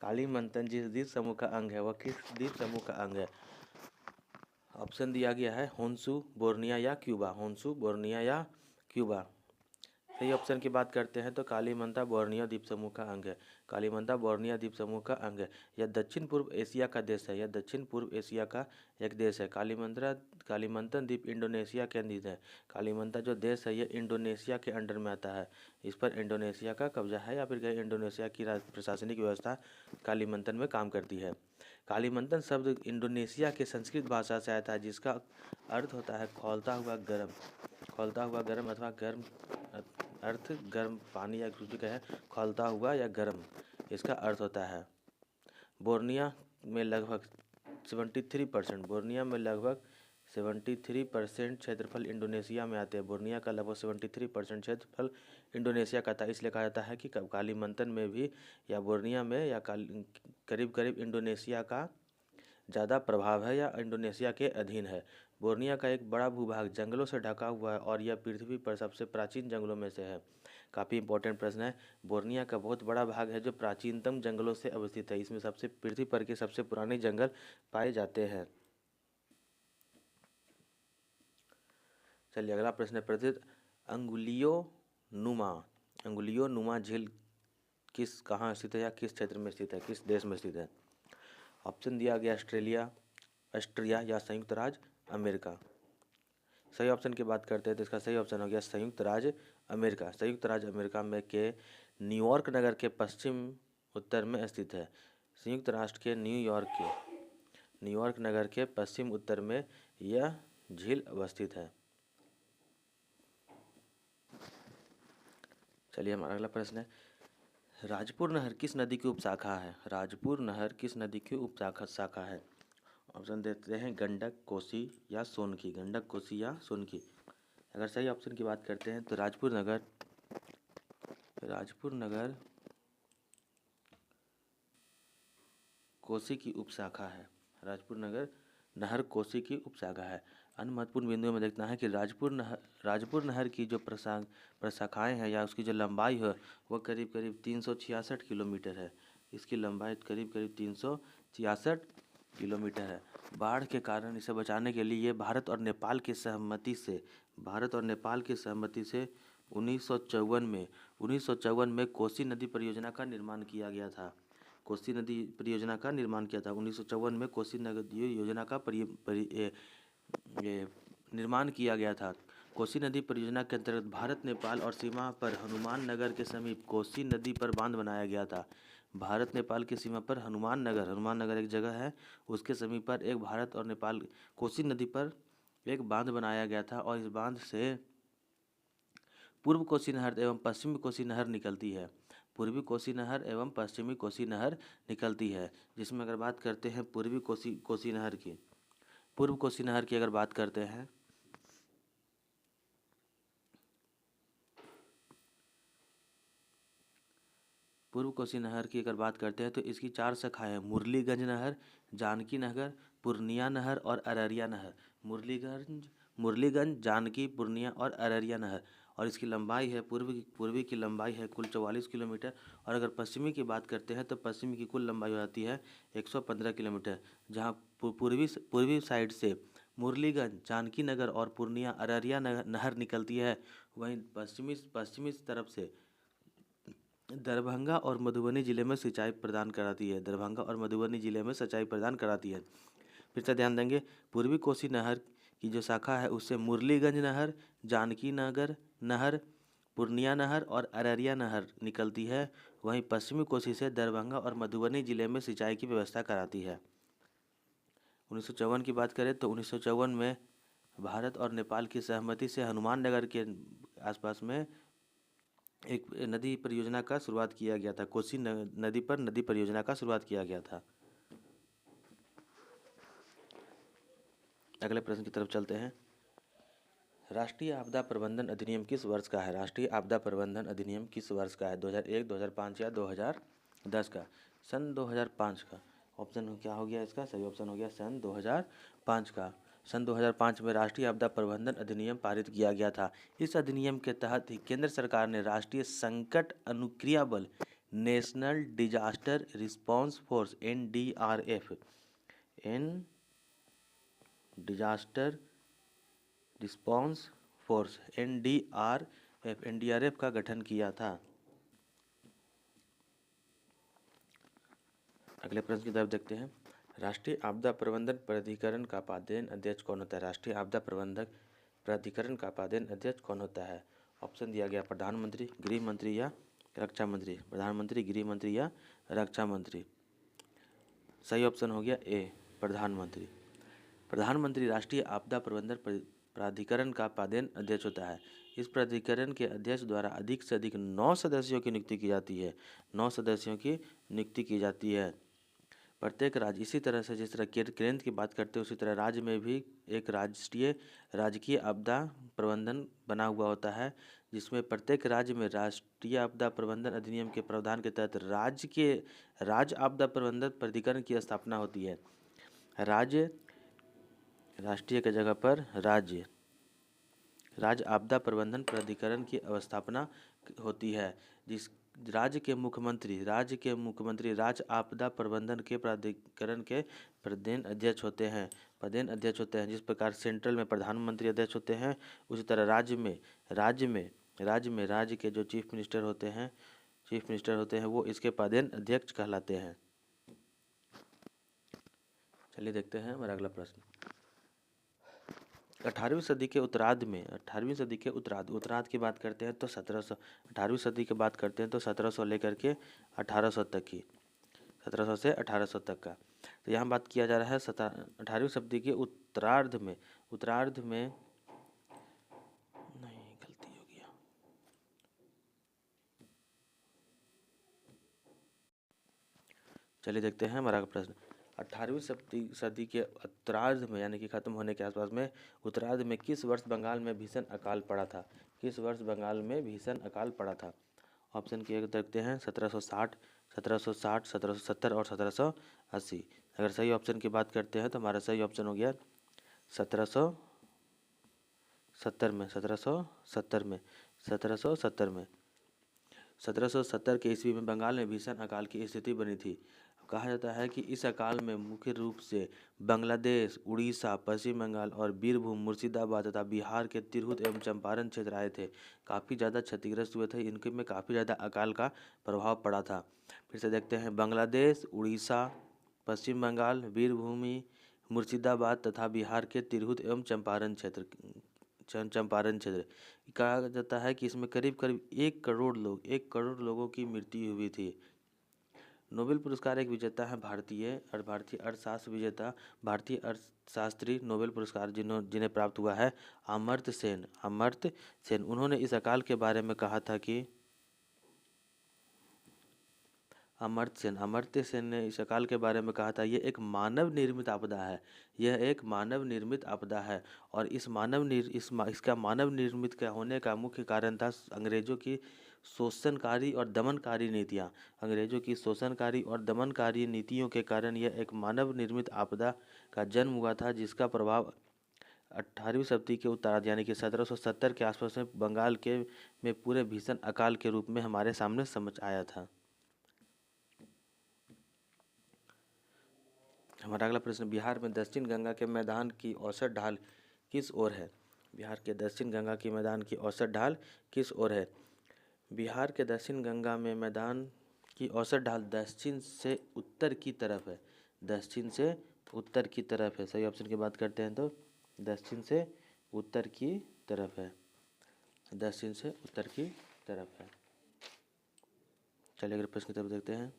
कालीमंतन जिस द्वीप समूह का अंग है वह किस द्वीप समूह का अंग है? ऑप्शन दिया गया है होन्शु, बोर्निया या क्यूबा। सही ऑप्शन की बात करते हैं तो कालीमंता बोर्नियो द्वीप समूह का अंग है। कालीमंता बोर्नियो द्वीप समूह का अंग है। यह दक्षिण पूर्व एशिया का देश है। यह दक्षिण पूर्व एशिया का एक देश है। कालीमंतन द्वीप इंडोनेशिया केंद्रित है। कालीमंता जो देश है ये इंडोनेशिया के अंडर में आता है। इस पर इंडोनेशिया का कब्जा है या फिर इंडोनेशिया की प्रशासनिक व्यवस्था कालीमंतन में काम करती है। कालीमंतन शब्द इंडोनेशिया के संस्कृत भाषा से आता है जिसका अर्थ होता है खौलता हुआ गर्म। खौलता हुआ गर्म अथवा गर्म अर्थ गर्म पानी या कुछ भी कहे, खौलता हुआ या गर्म इसका अर्थ होता है। बोर्निया में लगभग 73% बोर्निया में लगभग 73% क्षेत्रफल इंडोनेशिया में आते हैं। बोर्निया का लगभग 73% क्षेत्रफल इंडोनेशिया का था, इसलिए कहा जाता है कि कालीमंतन में भी या बोर्निया में या करीब करीब इंडोनेशिया का ज़्यादा प्रभाव है या इंडोनेशिया के अधीन है। बोर्निया का एक बड़ा भूभाग जंगलों से ढका हुआ है और यह पृथ्वी पर सबसे प्राचीन जंगलों में से है। काफ़ी इंपॉर्टेंट प्रश्न है। बोर्निया का बहुत बड़ा भाग है जो प्राचीनतम जंगलों से अवस्थित है। इसमें सबसे पृथ्वी पर के सबसे पुराने जंगल पाए जाते हैं। चलिए अगला प्रश्न है, प्रसिद्ध अंगुलियो नुमा झील कहाँ स्थित है या किस क्षेत्र में स्थित है, किस देश में स्थित है। ऑप्शन दिया गया ऑस्ट्रिया या संयुक्त राज्य अमेरिका। सही ऑप्शन की बात करते हैं तो इसका सही ऑप्शन हो गया संयुक्त राज्य अमेरिका। संयुक्त राज्य अमेरिका में के न्यूयॉर्क नगर के पश्चिम उत्तर में स्थित है। संयुक्त राष्ट्र के न्यूयॉर्क नगर के पश्चिम उत्तर में यह झील अवस्थित है। चलिए हमारा अगला प्रश्न है, राजपुर नहर किस नदी की उपशाखा है। राजपुर नहर किस नदी की उपशाखा है। ऑप्शन देते हैं गंडक, कोसी या सोनकी। गंडक, कोसी या सोनकी। अगर सही ऑप्शन की बात करते हैं तो राजपुर नगर कोसी की उपशाखा है। राजपुर नहर कोसी की उपशाखा है। अन्य महत्वपूर्ण बिंदुओं में देखना है कि राजपुर नहर की जो प्रशाखाएँ हैं या उसकी जो लंबाई है वह करीब करीब 366 किलोमीटर है। इसकी लंबाई करीब करीब 366 किलोमीटर है। बाढ़ के कारण इसे बचाने के लिए भारत और नेपाल की सहमति से 1954 में कोसी नदी परियोजना का निर्माण किया गया था। कोसी नदी परियोजना का निर्माण किया था 1954 में। कोसी नदी योजना का निर्माण किया गया था। कोसी नदी परियोजना के अंतर्गत भारत नेपाल और सीमा पर हनुमान नगर के समीप कोसी नदी पर बांध बनाया गया था। भारत नेपाल की सीमा पर हनुमान नगर एक जगह है, उसके समीप पर एक भारत और नेपाल कोसी नदी पर एक बांध बनाया गया था और इस बांध से पूर्व कोसी नहर एवं पश्चिमी कोसी नहर निकलती है। पूर्वी कोसी नहर एवं पश्चिमी कोसी नहर निकलती है, जिसमें अगर बात करते हैं पूर्व कोसी नहर की अगर बात करते हैं पूर्व कोसी नहर की अगर बात करते हैं तो इसकी 4 शाखाएं हैं, मुरलीगंज नहर, जानकी नगर, पूर्णिया नहर और अररिया नहर। मुरलीगंज, जानकी, पूर्णिया और अररिया नहर। और इसकी लंबाई है पूर्वी की लंबाई है कुल 44 किलोमीटर। और अगर पश्चिमी की बात करते हैं तो पश्चिमी की कुल लंबाई हो जाती है 115 किलोमीटर। जहाँ पूर्वी साइड से मुरलीगंज, जानकी नगर और पूर्णिया अररिया नहर निकलती है, वहीं पश्चिमी तरफ से दरभंगा और मधुबनी जिले में सिंचाई प्रदान कराती है। फिर से ध्यान देंगे, पूर्वी कोसी नहर की जो शाखा है उससे मुरलीगंज नहर, जानकी नहर, पूर्णिया नहर और अररिया नहर निकलती है। वहीं पश्चिमी कोसी से दरभंगा और मधुबनी जिले में सिंचाई की व्यवस्था कराती है। 1954 की बात करें तो 1954 में भारत और नेपाल की सहमति से हनुमान नगर के आसपास में एक नदी परियोजना का शुरुआत किया गया था। कोसी नदी पर नदी परियोजना का शुरुआत किया गया था। अगले प्रश्न की तरफ चलते हैं, राष्ट्रीय आपदा प्रबंधन अधिनियम किस वर्ष का है। राष्ट्रीय आपदा प्रबंधन अधिनियम किस वर्ष का है, 2001, 2005 या 2010 का। सन 2005 का। ऑप्शन क्या हो गया इसका, सही ऑप्शन हो गया सन 2005 का। सन 2005 में राष्ट्रीय आपदा प्रबंधन अधिनियम पारित किया गया था। इस अधिनियम के तहत ही केंद्र सरकार ने राष्ट्रीय संकट अनुक्रिया बल national disaster response force NDRF disaster response force NDRF NDRF का गठन किया था? अगले प्रश्न की तरफ देखते हैं। राष्ट्रीय आपदा प्रबंधन प्राधिकरण का पदेन अध्यक्ष कौन होता है? राष्ट्रीय आपदा प्रबंधक प्राधिकरण का पदेन अध्यक्ष कौन होता है? ऑप्शन दिया गया प्रधानमंत्री, गृह मंत्री या रक्षा मंत्री। प्रधानमंत्री, गृह मंत्री या रक्षा मंत्री। सही ऑप्शन हो गया ए, प्रधानमंत्री। प्रधानमंत्री राष्ट्रीय आपदा प्रबंधन प्राधिकरण का पदेन अध्यक्ष होता है। इस प्राधिकरण के अध्यक्ष द्वारा अधिक से अधिक 9 सदस्यों की नियुक्ति की जाती है। 9 सदस्यों की नियुक्ति की जाती है। प्रत्येक राज्य, इसी तरह से जिस तरह केंद्र की बात करते हैं उसी तरह राज्य में भी एक राजकीय आपदा प्रबंधन बना हुआ होता है, जिसमें प्रत्येक राज्य में राष्ट्रीय आपदा प्रबंधन अधिनियम के प्रावधान के तहत राज्य आपदा प्रबंधन प्राधिकरण की स्थापना होती है। राष्ट्रीय के जगह पर राज्य आपदा प्रबंधन प्राधिकरण की स्थापना होती है, जिस राज्य के मुख्यमंत्री राज्य आपदा प्रबंधन के प्राधिकरण के पदेन अध्यक्ष होते हैं। जिस प्रकार सेंट्रल में प्रधानमंत्री अध्यक्ष होते हैं, उसी तरह राज्य के जो चीफ मिनिस्टर होते हैं वो इसके पदेन अध्यक्ष कहलाते हैं। चलिए देखते हैं हमारा अगला प्रश्न। 18वीं सदी के उत्तरार्ध की बात करते हैं तो 18वीं सदी की बात करते हैं तो 1700 लेकर के 1800 तक की, 1700 से 1800 तक का। तो यहाँ बात किया जा रहा है 18वीं सदी के उत्तरार्ध में नहीं, गलती हो गया। चलिए देखते हैं हमारा प्रश्न। 18वीं सदी के उत्तरार्ध में यानी कि खत्म होने के आसपास में उत्तरार्ध में किस वर्ष बंगाल में भीषण अकाल पड़ा था? किस वर्ष बंगाल में भीषण अकाल पड़ा था? ऑप्शन के देखते हैं 1760, 1770 और 1780। अगर सही ऑप्शन की बात करते हैं तो हमारा सही ऑप्शन हो गया 1770 में। 1770 के ईस्वी में बंगाल में भीषण अकाल की स्थिति बनी थी। कहा जाता है कि इस अकाल में मुख्य रूप से बांग्लादेश, उड़ीसा, पश्चिम बंगाल और बीरभूम, मुर्शिदाबाद तथा बिहार के तिरहुत एवं चंपारण क्षेत्र आए थे। काफ़ी ज़्यादा क्षतिग्रस्त हुए थे, इनके में काफ़ी ज़्यादा अकाल का प्रभाव पड़ा था। फिर से देखते हैं, बांग्लादेश, उड़ीसा, पश्चिम बंगाल, बीरभूमि, मुर्शिदाबाद तथा बिहार के तिरहुत एवं चंपारण क्षेत्र कहा जाता है कि इसमें करीब 1 करोड़ लोगों की मृत्यु हुई थी। नोबेल पुरस्कार एक विजेता है भारतीय अर्थशास्त्री नोबेल पुरस्कार जिन्हें प्राप्त हुआ है अमर्त्य सेन। उन्होंने इस अकाल के बारे में कहा था कि अमर्त्य सेन ने इस अकाल के बारे में कहा था, ये एक मानव निर्मित आपदा है। और इसका मानव निर्मित का होने का मुख्य कारण था अंग्रेजों की शोषणकारी और दमनकारी नीतियों के कारण यह एक मानव निर्मित आपदा का जन्म हुआ था, जिसका प्रभाव 18वीं शताब्दी के उत्तरार्ध यानी कि 1770 के आसपास में बंगाल में पूरे भीषण अकाल के रूप में हमारे सामने समझ आया था। हमारा अगला प्रश्न, बिहार में दक्षिण गंगा के मैदान की औसत ढाल किस ओर है? बिहार के दक्षिण गंगा की मैदान की औसत ढाल किस ओर है? बिहार के दक्षिण गंगा में मैदान की औसत ढाल दक्षिण से उत्तर की तरफ है। सही ऑप्शन की बात करते हैं तो दक्षिण से उत्तर की तरफ है। चलिए अगले प्रश्न की तरफ देखते हैं।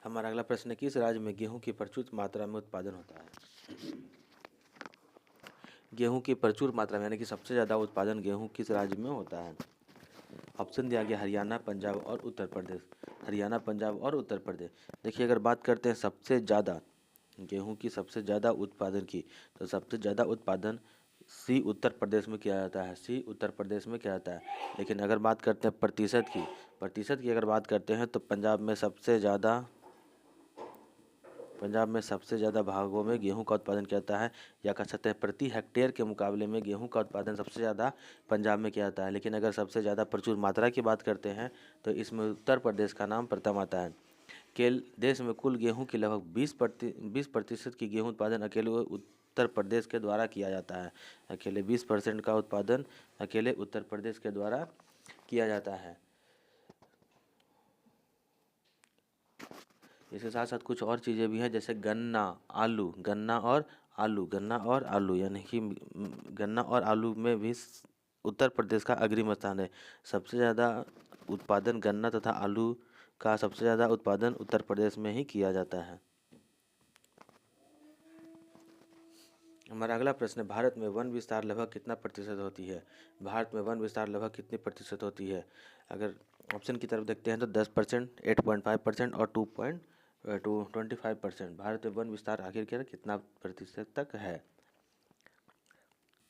हमारा अगला प्रश्न है, किस राज्य में गेहूं की प्रचुर मात्रा में उत्पादन होता है? गेहूं की प्रचुर मात्रा में यानी कि सबसे ज़्यादा उत्पादन गेहूं किस राज्य में होता है? ऑप्शन दिया गया हरियाणा, पंजाब और उत्तर प्रदेश। देखिए, अगर बात करते हैं सबसे ज़्यादा गेहूं की सबसे ज़्यादा उत्पादन की, तो सबसे ज़्यादा उत्पादन सी उत्तर प्रदेश में किया जाता है। लेकिन अगर बात करते हैं प्रतिशत की अगर बात करते हैं तो पंजाब में सबसे ज़्यादा भागों में गेहूं का उत्पादन किया जाता है, या कह सकते हैं प्रति हेक्टेयर के मुकाबले में गेहूं का उत्पादन सबसे ज़्यादा पंजाब में किया जाता है। लेकिन अगर सबसे ज़्यादा प्रचुर मात्रा की बात करते हैं तो इसमें उत्तर प्रदेश का नाम प्रथम आता है। देश में कुल गेहूं की लगभग 20% की गेहूं उत्पादन अकेले उत्तर प्रदेश के द्वारा किया जाता है। अकेले 20% का उत्पादन अकेले उत्तर प्रदेश के द्वारा किया जाता है। इसके साथ साथ कुछ और चीज़ें भी हैं, जैसे गन्ना, आलू, गन्ना और आलू यानी कि गन्ना और आलू में भी उत्तर प्रदेश का अग्रिम स्थान है। सबसे ज़्यादा उत्पादन गन्ना तथा आलू का सबसे ज़्यादा उत्पादन उत्तर प्रदेश में ही किया जाता है। हमारा अगला प्रश्न है, भारत में वन विस्तार लगभग कितना प्रतिशत होती है? भारत में वन विस्तार लगभग कितनी प्रतिशत होती है? अगर ऑप्शन की तरफ देखते हैं तो 10%, 8.5% और 25%। भारत में वन विस्तार आखिर कितना प्रतिशत तक है?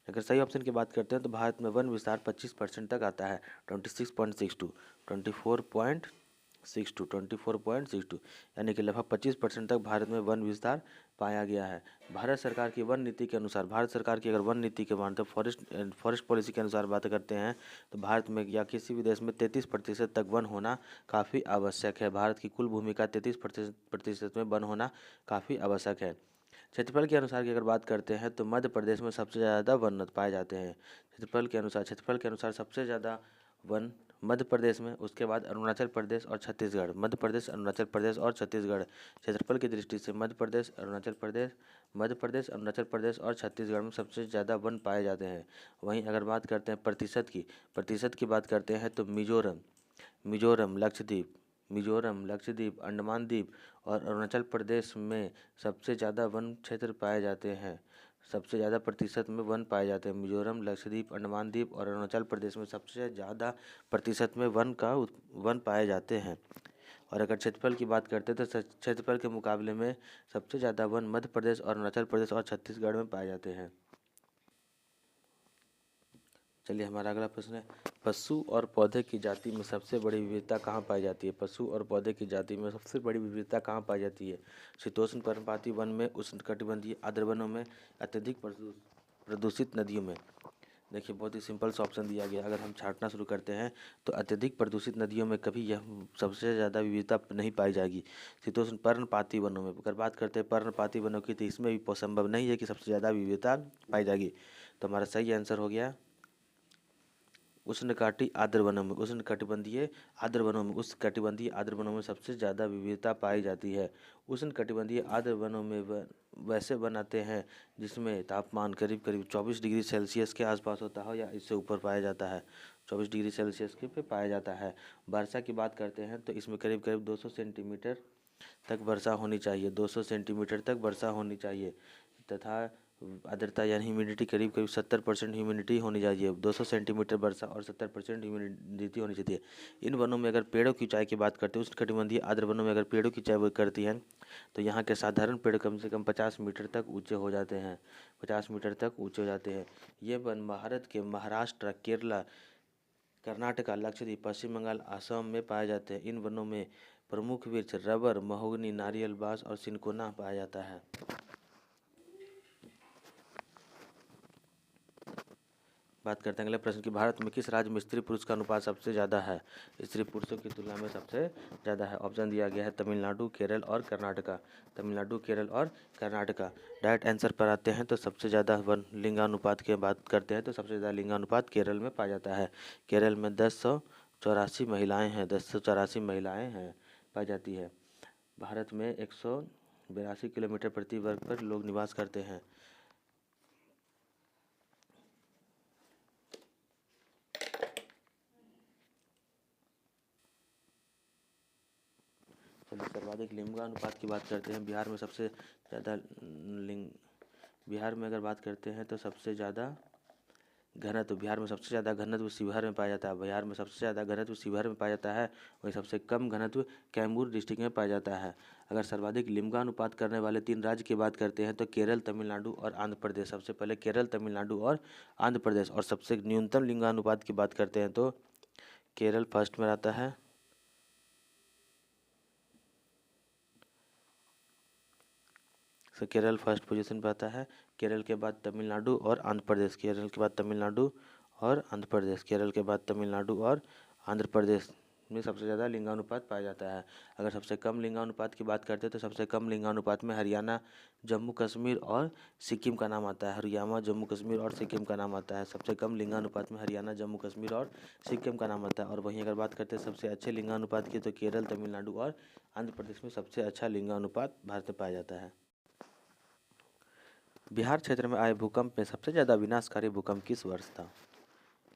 अगर सही ऑप्शन की बात करते हैं तो भारत में वन विस्तार 25% तक आता है, 26.62, 24.62 यानी कि लगभग 25% तक भारत में वन विस्तार पाया गया है। भारत सरकार की वन नीति के अनुसार, भारत सरकार की अगर वन नीति के मानते फॉरेस्ट पॉलिसी के अनुसार बात करते हैं तो भारत में या किसी भी देश में 33% तक वन होना काफ़ी आवश्यक है। भारत की कुल भूमि का 33% में वन होना काफ़ी आवश्यक है। क्षेत्रफल के अनुसार की अगर बात करते हैं तो मध्य प्रदेश में सबसे ज़्यादा वन पाए जाते हैं। क्षेत्रफल के अनुसार सबसे ज़्यादा वन मध्य प्रदेश में, उसके बाद अरुणाचल प्रदेश और छत्तीसगढ़। मध्य प्रदेश, अरुणाचल प्रदेश और छत्तीसगढ़ क्षेत्रफल की दृष्टि से मध्य प्रदेश, अरुणाचल प्रदेश और छत्तीसगढ़ में सबसे ज़्यादा वन पाए जाते हैं। वहीं अगर बात करते हैं प्रतिशत की बात करते हैं तो मिजोरम, लक्षद्वीप, अंडमान द्वीप और अरुणाचल प्रदेश में सबसे ज़्यादा वन क्षेत्र पाए जाते हैं। सबसे ज़्यादा प्रतिशत में वन पाए जाते हैं। मिजोरम, लक्षद्वीप, अंडमान द्वीप और अरुणाचल प्रदेश में सबसे ज़्यादा प्रतिशत में वन पाए जाते हैं। और अगर क्षेत्रफल की बात करते हैं तो क्षेत्रफल के मुकाबले में सबसे ज़्यादा वन मध्य प्रदेश और अरुणाचल प्रदेश और छत्तीसगढ़ में पाए जाते हैं। चलिए हमारा अगला प्रश्न है, पशु और पौधे की जाति में सबसे बड़ी विविधता कहाँ पाई जाती है? पशु और पौधे की जाति में सबसे बड़ी विविधता कहाँ पाई जाती है? शीतोष्ण पर्णपाती वन में, उष्णकटिबंधीय आर्द्र वनों में, अत्यधिक प्रदूषित नदियों में। देखिए बहुत ही सिंपल सा ऑप्शन दिया गया। अगर हम छांटना शुरू करते हैं तो अत्यधिक प्रदूषित नदियों में कभी यह सबसे ज़्यादा विविधता नहीं पाई जाएगी। शीतोष्ण पर्णपाती वनों में अगर बात करते हैं पर्णपाती वनों की, तो इसमें भी संभव नहीं है कि सबसे ज़्यादा विविधता पाई जाएगी। तो हमारा सही आंसर हो गया उष्णकटिबंधीय आर्द्र वनों में सबसे ज़्यादा विविधता पाई जाती है। उष्णकटिबंधीय आर्द्र वनों में वैसे वन आते हैं जिसमें तापमान करीब 24 डिग्री सेल्सियस के आसपास होता है या इससे ऊपर पाया जाता है। 24 डिग्री सेल्सियस के पे पाया जाता है। वर्षा की बात करते हैं तो इसमें करीब 200 सेंटीमीटर तक वर्षा होनी चाहिए, 200 सेंटीमीटर तक वर्षा होनी चाहिए तथा आर्द्रता यानी ह्यूमिडिटी करीब 70% ह्यूमिडिटी होनी चाहिए। 200 सेंटीमीटर वर्षा और 70% ह्यूमिडिटी होनी चाहिए। इन वनों में अगर पेड़ों की ऊंचाई की बात करते हैं, उष्णकटिबंधीय आर्द्र वनों में अगर पेड़ों की ऊंचाई करती हैं तो यहाँ के साधारण पेड़ कम से कम 50 मीटर तक ऊँचे हो जाते हैं। 50 मीटर तक ऊँचे हो जाते हैं। ये वन भारत के महाराष्ट्र, केरला, कर्नाटका, लक्षद्वीप, पश्चिम बंगाल, असम में पाए जाते हैं। इन वनों में प्रमुख वृक्ष रबर, महोगनी, नारियल, बांस और सिनकोना पाया जाता है। बात करते हैं अगले प्रश्न की, भारत में किस राज्य में स्त्री पुरुष का अनुपात सबसे ज़्यादा है? स्त्री पुरुषों की तुलना में सबसे ज़्यादा है। ऑप्शन दिया गया है तमिलनाडु, केरल और कर्नाटका। डायरेक्ट आंसर पर आते हैं तो सबसे ज़्यादा वन लिंगानुपात की बात करते हैं तो सबसे ज़्यादा लिंगानुपात केरल में पाया जाता है। केरल में 1084 महिलाएँ हैं पाई जाती है। भारत में 182 किलोमीटर प्रति वर्ग पर लोग निवास करते हैं। चलिए सर्वाधिक लिंगानुपात की बात करते हैं। बिहार में अगर बात करते हैं तो सबसे ज़्यादा घनत्व शिवहर में पाया जाता है। बिहार में सबसे ज़्यादा घनत्व शिवहर में पाया जाता है। वहीं सबसे कम घनत्व कैमूर डिस्ट्रिक्ट में पाया जाता है। अगर सर्वाधिक लिंगानुपात करने वाले 3 राज्य की बात करते हैं तो केरल, तमिलनाडु और आंध्र प्रदेश। सबसे पहले केरल, तमिलनाडु और आंध्र प्रदेश। और सबसे न्यूनतम लिंगानुपात की बात करते हैं तो केरल फर्स्ट में आता है। केरल फर्स्ट पोजीशन पर आता है। केरल के बाद तमिलनाडु और आंध्र प्रदेश। केरल के बाद तमिलनाडु और आंध्र प्रदेश में सबसे ज़्यादा लिंगानुपात पाया जाता है। अगर सबसे कम लिंगानुपात की बात करते हैं तो सबसे कम लिंगानुपात में हरियाणा, जम्मू कश्मीर और सिक्किम का नाम आता है। हरियाणा, जम्मू कश्मीर और सिक्किम का नाम आता है। सबसे कम लिंगानुपात में हरियाणा, जम्मू कश्मीर और सिक्किम का नाम आता है। और वहीं अगर बात करते हैं सबसे अच्छे लिंगानुपात की, तो केरल, तमिलनाडु और आंध्र प्रदेश में सबसे अच्छा लिंगानुपात भारत में पाया जाता है। बिहार क्षेत्र में आए भूकंप में सबसे ज़्यादा विनाशकारी भूकंप किस वर्ष था?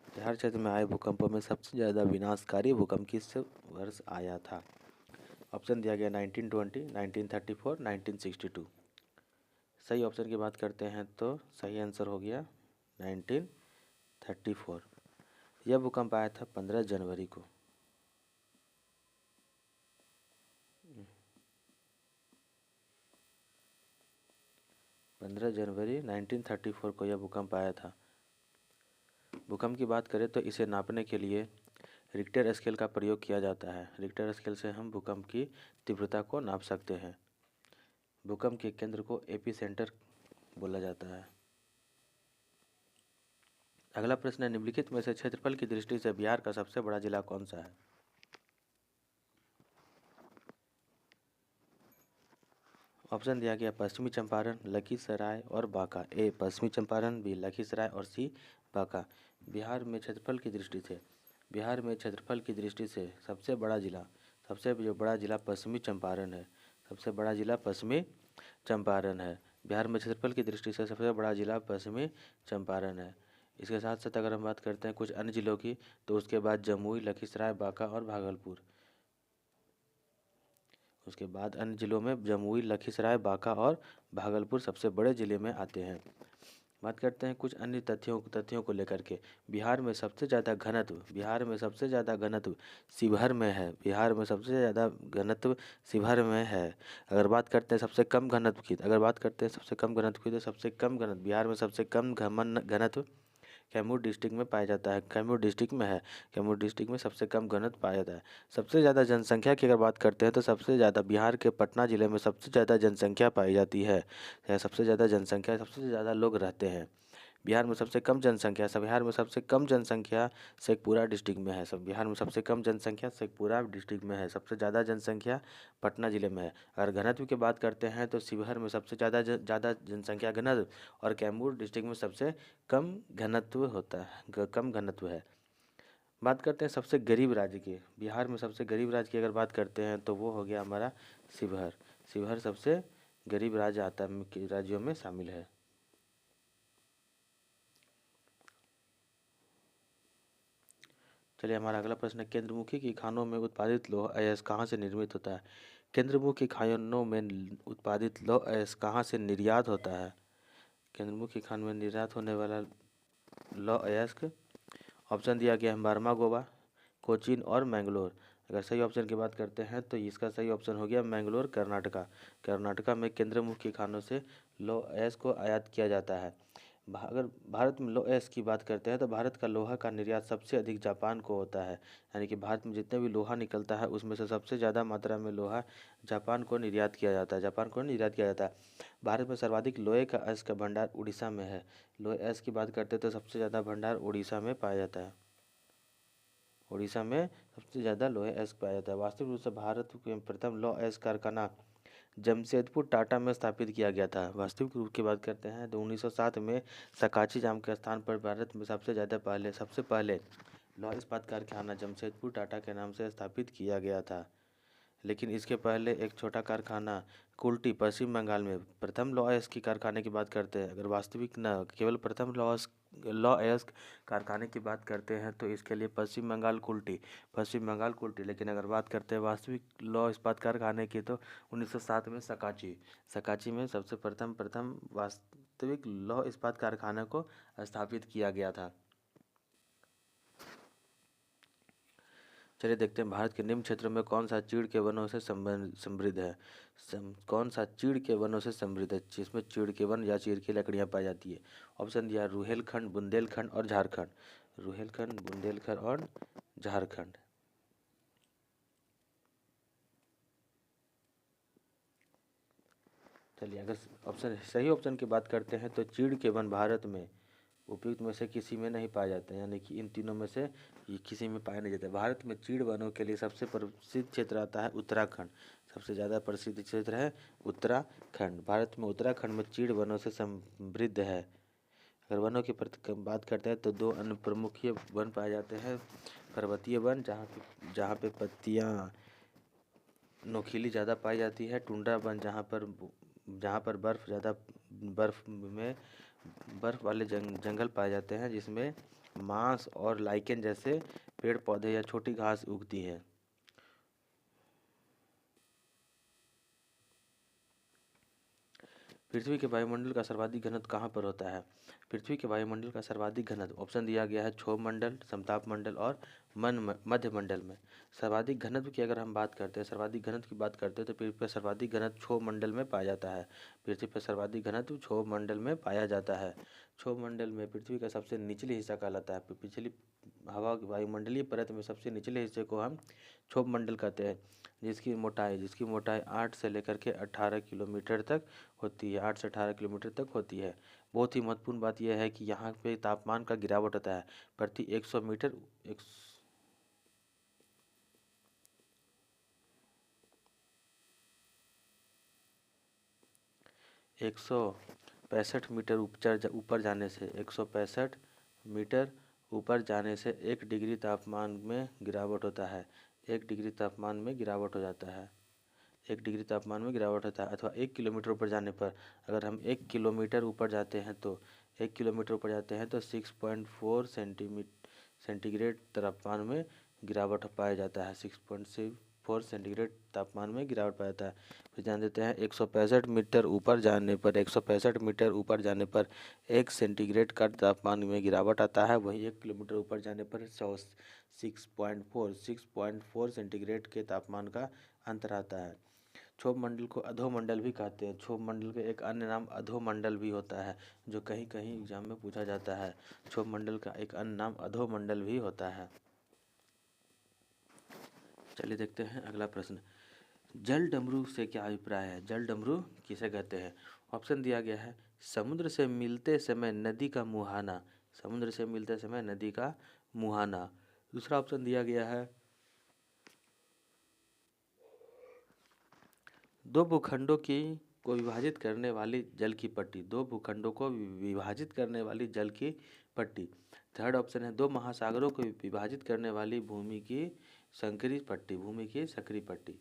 बिहार क्षेत्र में आए भूकंपों में सबसे ज़्यादा विनाशकारी भूकंप किस वर्ष आया था? ऑप्शन दिया गया 1920, 1934, 1962। सही ऑप्शन की बात करते हैं तो सही आंसर हो गया 1934। यह भूकंप आया था 15 जनवरी को। 15 जनवरी 1934 को यह भूकंप आया था। भूकंप की बात करें तो इसे नापने के लिए रिक्टर स्केल का प्रयोग किया जाता है। रिक्टर स्केल से हम भूकंप की तीव्रता को नाप सकते हैं। भूकंप के केंद्र को एपीसेंटर बोला जाता है। अगला प्रश्न है, निम्नलिखित में से क्षेत्रफल की दृष्टि से बिहार का सबसे बड़ा जिला कौन सा है? ऑप्शन दिया गया पश्चिमी चंपारण, लखीसराय और बांका। ए पश्चिमी चंपारण, बी लखीसराय और सी बांका। बिहार में क्षेत्रफल की दृष्टि से सबसे बड़ा जिला पश्चिमी चंपारण है। सबसे बड़ा जिला पश्चिमी चंपारण है। बिहार में क्षेत्रफल की दृष्टि से सबसे बड़ा जिला पश्चिमी चंपारण है। इसके साथ साथ अगर हम बात करते हैं कुछ अन्य जिलों की, तो उसके बाद जमुई, लखीसराय, बांका और भागलपुर। उसके बाद अन्य जिलों में जमुई, लखीसराय, बांका और भागलपुर सबसे बड़े जिले में आते हैं। बात करते हैं कुछ अन्य तथ्यों को लेकर के। बिहार में सबसे ज़्यादा घनत्व शिवहर में है। बिहार में सबसे ज़्यादा घनत्व शिवहर में है। अगर बात करते हैं सबसे कम घनत्व की, तो सबसे कम घनत्व बिहार में सबसे कम घनत्व कैमूर डिस्ट्रिक्ट में पाया जाता है। कैमूर डिस्ट्रिक्ट में सबसे कम घनत्व पाया जाता है। सबसे ज़्यादा जनसंख्या की अगर बात करते हैं तो सबसे ज़्यादा बिहार के पटना जिले में सबसे ज़्यादा जनसंख्या पाई जाती है। सबसे ज़्यादा लोग रहते हैं। बिहार में सबसे कम जनसंख्या शेखपुरा डिस्ट्रिक्ट में है। बिहार में सबसे कम जनसंख्या शेखपुरा डिस्ट्रिक्ट में है। सबसे ज़्यादा जनसंख्या पटना जिले में है। अगर घनत्व की बात करते हैं तो शिवहर में सबसे ज़्यादा जनसंख्या घनत्व और कैमूर डिस्ट्रिक्ट में सबसे कम घनत्व है। बात करते हैं सबसे गरीब राज्य की। बिहार में सबसे गरीब राज्य की अगर बात करते हैं तो वो हो गया हमारा शिवहर सबसे गरीब राज्यों में शामिल है। चलिए हमारा अगला प्रश्न है, केंद्रमुखी की खानों में उत्पादित लौह अयस्क कहाँ से निर्मित होता है? केंद्रमुखी खानों में उत्पादित लौह अयस्क कहाँ से निर्यात होता है? केंद्रमुखी खान में निर्यात होने वाला लौह अयस्क, ऑप्शन दिया गया है बर्मा, गोवा, कोचीन और मैंगलोर। अगर सही ऑप्शन की बात करते हैं तो इसका सही ऑप्शन हो गया मैंगलोर, कर्नाटका में केंद्रमुखी खानों से लौह अयस्क को आयात किया जाता है। अगर भारत में लौह अयस्क की बात करते हैं तो भारत का लोहा का निर्यात सबसे अधिक जापान को होता है। यानी कि भारत में जितने भी लोहा निकलता है उसमें से सबसे ज़्यादा मात्रा में लोहा जापान को निर्यात किया जाता है। भारत में सर्वाधिक लोहे का अयस्क का भंडार उड़ीसा में है। लोहे अयस्क की बात करते हैं तो सबसे ज़्यादा भंडार उड़ीसा में पाया जाता है। उड़ीसा में सबसे ज़्यादा लोहे अयस्क पाया जाता है। वास्तविक रूप से भारत के प्रथम लौह अयस्क कारखाना जमशेदपुर टाटा में स्थापित किया गया था। वास्तविक रूप की बात करते हैं तो 1907 में सकाची जाम के स्थान पर भारत में सबसे पहले लौह इस्पात कारखाना जमशेदपुर टाटा के नाम से स्थापित किया गया था। लेकिन इसके पहले एक छोटा कारखाना कुल्टी पश्चिम बंगाल में प्रथम लौह अयस्क की कारखाने की बात करते हैं। अगर वास्तविक न केवल प्रथम लौह अयस्क कारखाने की बात करते हैं तो इसके लिए पश्चिम बंगाल कुल्टी। लेकिन अगर बात करते हैं वास्तविक लौह इस्पात कारखाने की तो 1907 में सकाची में सबसे प्रथम वास्तविक लौह इस्पात कारखाने को स्थापित किया गया था। चलिए देखते हैं भारत के निम्न क्षेत्रों में कौन सा चीड़ के वनों से समृद्ध है। जिसमें चीड़ के वन या चीड़ की लकड़ियां पाई जाती है। ऑप्शन दिया रुहेलखंड, बुंदेलखंड और झारखंड। चलिए अगर सही ऑप्शन की बात करते हैं तो चीड़ के वन भारत में उपयुक्त में से किसी में नहीं पाए जाते हैं, यानी कि इन तीनों में से ये किसी में पाए नहीं जाते। भारत में चीड़ वनों के लिए सबसे प्रसिद्ध क्षेत्र आता है उत्तराखंड। सबसे ज़्यादा प्रसिद्ध क्षेत्र है उत्तराखंड। भारत में उत्तराखंड में चीड़ वनों से समृद्ध है। अगर वनों की बात करते हैं तो दो अन्य प्रमुख वन पाए जाते हैं। पर्वतीय वन जहाँ पे पत्तियाँ नोकीली ज़्यादा पाई जाती है। टुंड्रा वन जहाँ पर बर्फ़ वाले जंगल पाए जाते हैं, जिसमें मांस और लाइकेन जैसे पेड़ पौधे या छोटी घास उगती है। पृथ्वी के वायुमंडल का सर्वाधिक घनत्व कहाँ पर होता है? पृथ्वी के वायुमंडल का सर्वाधिक घनत्व ऑप्शन दिया गया है क्षोभ मंडल, समताप मंडल और मध्य मंडल में। सर्वाधिक घनत्व की अगर हम बात करते हैं, सर्वाधिक घनत्व की बात करते हैं तो पृथ्वी पर सर्वाधिक घनत्व क्षोभ मंडल में पाया जाता है। पृथ्वी पर सर्वाधिक घनत्व क्षोभ मंडल में पाया जाता है। क्षोभ मंडल में पृथ्वी का सबसे निचले हिस्सा कहलाता है। पिछली हवा वायुमंडलीय परत में सबसे निचले हिस्से को हम क्षोभ मंडल कहते हैं, जिसकी मोटाई 8 से लेकर के 18 किलोमीटर तक होती है। 8 से 18 किलोमीटर तक होती है। बहुत ही महत्वपूर्ण बात यह है कि यहाँ पे तापमान का गिरावट होता है। प्रति 100 मीटर 165 मीटर ऊपर जाने से 165 मीटर ऊपर जाने से 1 डिग्री तापमान में गिरावट होता है। 1 डिग्री तापमान में गिरावट हो जाता है। 1 डिग्री तापमान में गिरावट होता है। अथवा 1 किलोमीटर ऊपर जाने पर, अगर हम 1 किलोमीटर ऊपर जाते हैं तो 6.4 सेंटीग्रेड तापमान में गिरावट पाया जाता है। 6.4 सेंटीग्रेड तापमान में गिरावट पाया जाता है। फिर जान देते हैं 165 मीटर ऊपर जाने पर 1 सेंटीग्रेड का तापमान में गिरावट आता है। वहीं 1 किलोमीटर ऊपर जाने पर 6.4 सेंटीग्रेड के तापमान का अंतर आता है। क्षोभ मंडल को अधोमंडल भी कहते हैं। क्षोभ मंडल का एक अन्य नाम अधोमंडल भी होता है, जो कहीं कहीं एग्जाम में पूछा जाता है। क्षोभ मंडल का एक अन्य नाम अधोमंडल भी होता है। चलिए देखते हैं अगला प्रश्न। जल डमरू से क्या अभिप्राय है? जल डमरू किसे कहते हैं? ऑप्शन दिया गया है समुद्र से मिलते समय नदी का मुहाना। समुद्र से मिलते समय नदी का मुहाना। दूसरा ऑप्शन दिया गया है दो भूखंडों को विभाजित करने वाली जल की पट्टी। दो भूखंडों को विभाजित करने वाली जल की पट्टी। थर्ड ऑप्शन है दो महासागरों को विभाजित करने वाली भूमि की संकरी पट्टी। भूमि की संकरी पट्टी।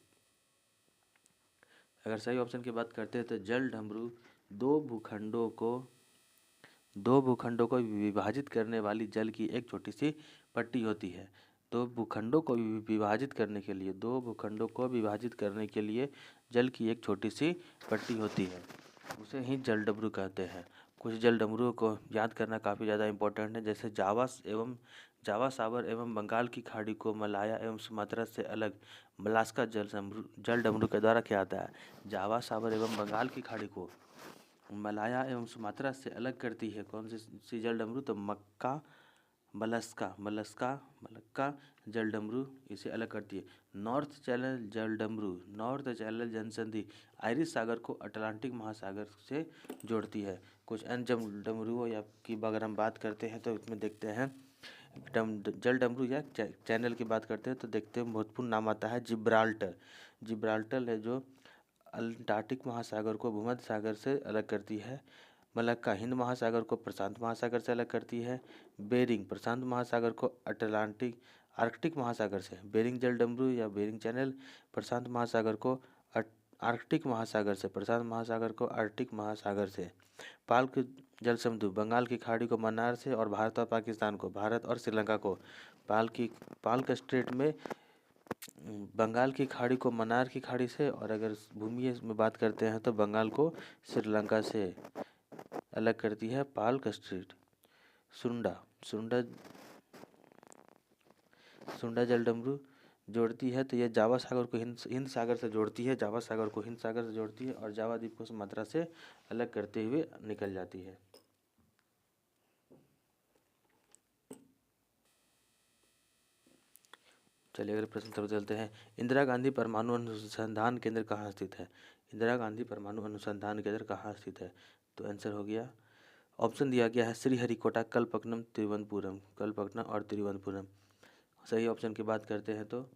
अगर सही ऑप्शन की बात करते हैं तो जल डमरू दो भूखंडों को विभाजित करने वाली जल की एक छोटी सी पट्टी होती है। दो भूखंडों को विभाजित करने के लिए जल की एक छोटी सी पट्टी होती है, उसे ही जल डमरू कहते हैं। कुछ जल डमरुओं को याद करना काफ़ी ज़्यादा इम्पोर्टेंट है, जैसे जावा सागर एवं बंगाल की खाड़ी को मलाया एवं सुमात्रा से अलग मलास्का जल डमरू के द्वारा किया जाता है। जावा सागर एवं बंगाल की खाड़ी को मलाया एवं सुमात्रा से अलग करती है कौन सी जल डमरू? तो मलक्का जल डमरू इसे अलग करती है। नॉर्थ चैनल जनसंधि आयरिश सागर को अटलांटिक महासागर से जोड़ती है। कुछ अन्य जल डमरुओं या की अगर हम बात करते हैं तो इसमें देखते हैं जल डमरू या चैनल की बात करते हैं तो देखते हैं महत्वपूर्ण नाम आता है जिब्राल्टर है, जो अंटार्कटिक महासागर को भूमध्य सागर से अलग करती है। मलक्का हिंद महासागर को प्रशांत महासागर से अलग करती है। बेरिंग प्रशांत महासागर को आर्कटिक महासागर से। बेरिंग जल डमरू या बेरिंग चैनल प्रशांत महासागर को आर्कटिक महासागर से, प्रशांत महासागर को आर्कटिक महासागर से। पाल्क जल समुद्र बंगाल की खाड़ी को मन्नार से और भारत और पाकिस्तान को, भारत और श्रीलंका को पाल्क स्ट्रेट में बंगाल की खाड़ी को मन्नार की खाड़ी से, और अगर भूमि में बात करते हैं तो बंगाल को श्रीलंका से अलग करती है पाल्क स्ट्रेट। सुंडा जल डमरू जोड़ती है तो यह जावा सागर को हिंद सागर से जोड़ती है। जावा सागर को हिंद सागर से जोड़ती है और जावा द्वीप को सुमात्रा से अलग करते हुए निकल जाती है। चलिए अगले प्रश्न तरफ चलते हैं। इंदिरा गांधी परमाणु अनुसंधान केंद्र कहाँ स्थित है? इंदिरा गांधी परमाणु अनुसंधान केंद्र कहाँ स्थित है? तो आंसर हो गया ऑप्शन दिया गया है श्रीहरिकोटा, कल्पक्कनम, तिरुवनंतपुरम। कल्पक्कनम और तिरुवनंतपुरम। सही ऑप्शन की बात करते हैं तो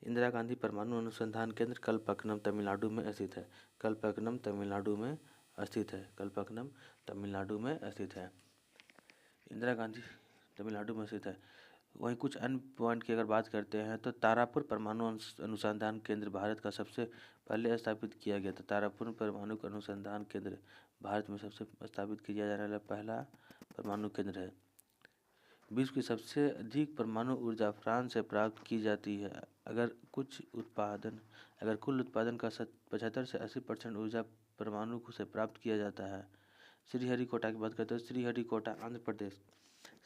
इंदिरा गांधी परमाणु अनुसंधान केंद्र कल्पक्कनम तमिलनाडु में स्थित है। कल्पक्कनम तमिलनाडु में स्थित है। कल्पक्कनम तमिलनाडु में स्थित है। इंदिरा गांधी तमिलनाडु में स्थित है। वहीं कुछ अन्य पॉइंट की अगर बात करते हैं तो तारापुर परमाणु अनुसंधान केंद्र भारत का सबसे पहले स्थापित किया गया था। तारापुर परमाणु अनुसंधान केंद्र भारत में सबसे स्थापित किया जाने वाला पहला परमाणु केंद्र है। विश्व की सबसे अधिक परमाणु ऊर्जा फ्रांस से प्राप्त की जाती है। अगर कुल उत्पादन का 75 से 80% ऊर्जा परमाणु से प्राप्त किया जाता है। श्रीहरिकोटा की बात करते हैं। श्रीहरिकोटा आंध्र प्रदेश।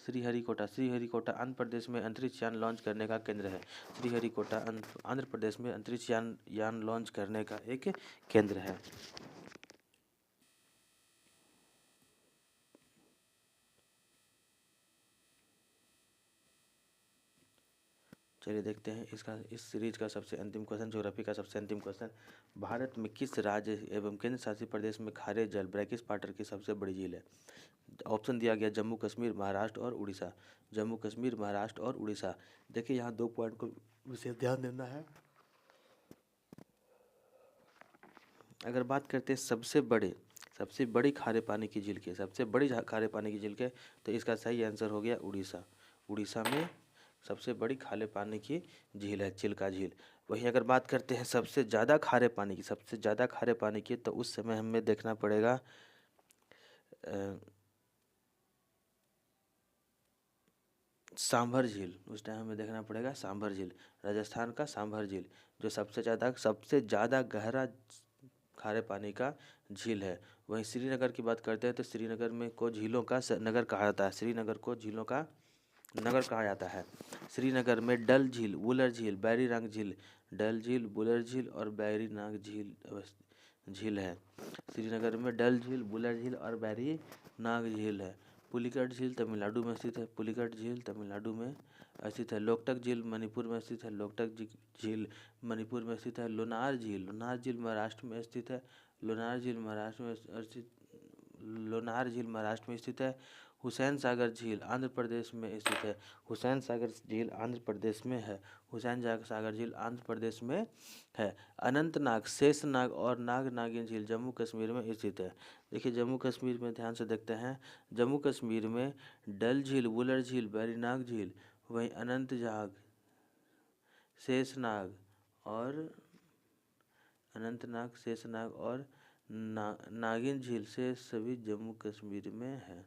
श्रीहरिकोटा आंध्र प्रदेश में अंतरिक्ष यान लॉन्च करने का केंद्र है। श्रीहरिकोटा आंध्र प्रदेश में अंतरिक्ष यान लॉन्च करने का एक केंद्र है। चलिए देखते हैं इस सीरीज का सबसे अंतिम क्वेश्चन, ज्योग्राफी का सबसे अंतिम क्वेश्चन। भारत में किस राज्य एवं केंद्र शासित प्रदेश में खारे जल ब्रैकिश वाटर की सबसे बड़ी झील है? ऑप्शन दिया गया जम्मू कश्मीर, महाराष्ट्र और उड़ीसा। जम्मू कश्मीर, महाराष्ट्र और उड़ीसा। देखिए यहाँ 2 पॉइंट को विशेष ध्यान देना है। अगर बात करते हैं सबसे बड़ी खारे पानी की झील के, सबसे बड़ी खारे पानी की झील के, तो इसका सही आंसर हो गया उड़ीसा। उड़ीसा में सबसे बड़ी खारे पानी की झील है चिल्का झील। वहीं अगर बात करते हैं सबसे ज़्यादा खारे पानी की, तो उस समय हमें देखना पड़ेगा सांभर झील। उस टाइम हमें देखना पड़ेगा सांभर झील, राजस्थान का सांभर झील, जो सबसे ज़्यादा गहरा खारे पानी का झील है। वहीं श्रीनगर की बात करते हैं तो श्रीनगर में को झीलों का नगर कहा जाता है। श्रीनगर को झीलों का नगर कहा जाता है। श्रीनगर में डल झील, वुलर झील, बैरीनाग झील, डल झील, वुलर झील और बैरीनाग झील है। श्रीनगर में डल झील, वुलर झील और बैरीनाग झील है। पुलिकट झील तमिलनाडु में स्थित है। पुलिकट झील तमिलनाडु में स्थित है। लोकटक झील मणिपुर में स्थित है। लोकटक झील मणिपुर में स्थित है। लोनार झील महाराष्ट्र में स्थित है। लोनार झील महाराष्ट्र में स्थित है। हुसैन सागर झील आंध्र प्रदेश में स्थित है। हुसैन सागर झील आंध्र प्रदेश में है। हुसैन सागर झील आंध्र प्रदेश में है। अनंतनाग, शेषनाग और नागिन झील जम्मू कश्मीर में स्थित है। देखिए जम्मू कश्मीर में ध्यान से देखते हैं। जम्मू कश्मीर में डल झील, वुलर झील, बैरीनाग झील, वहीं अनंतनाग, शेषनाग और नागिन झील से सभी जम्मू कश्मीर में है।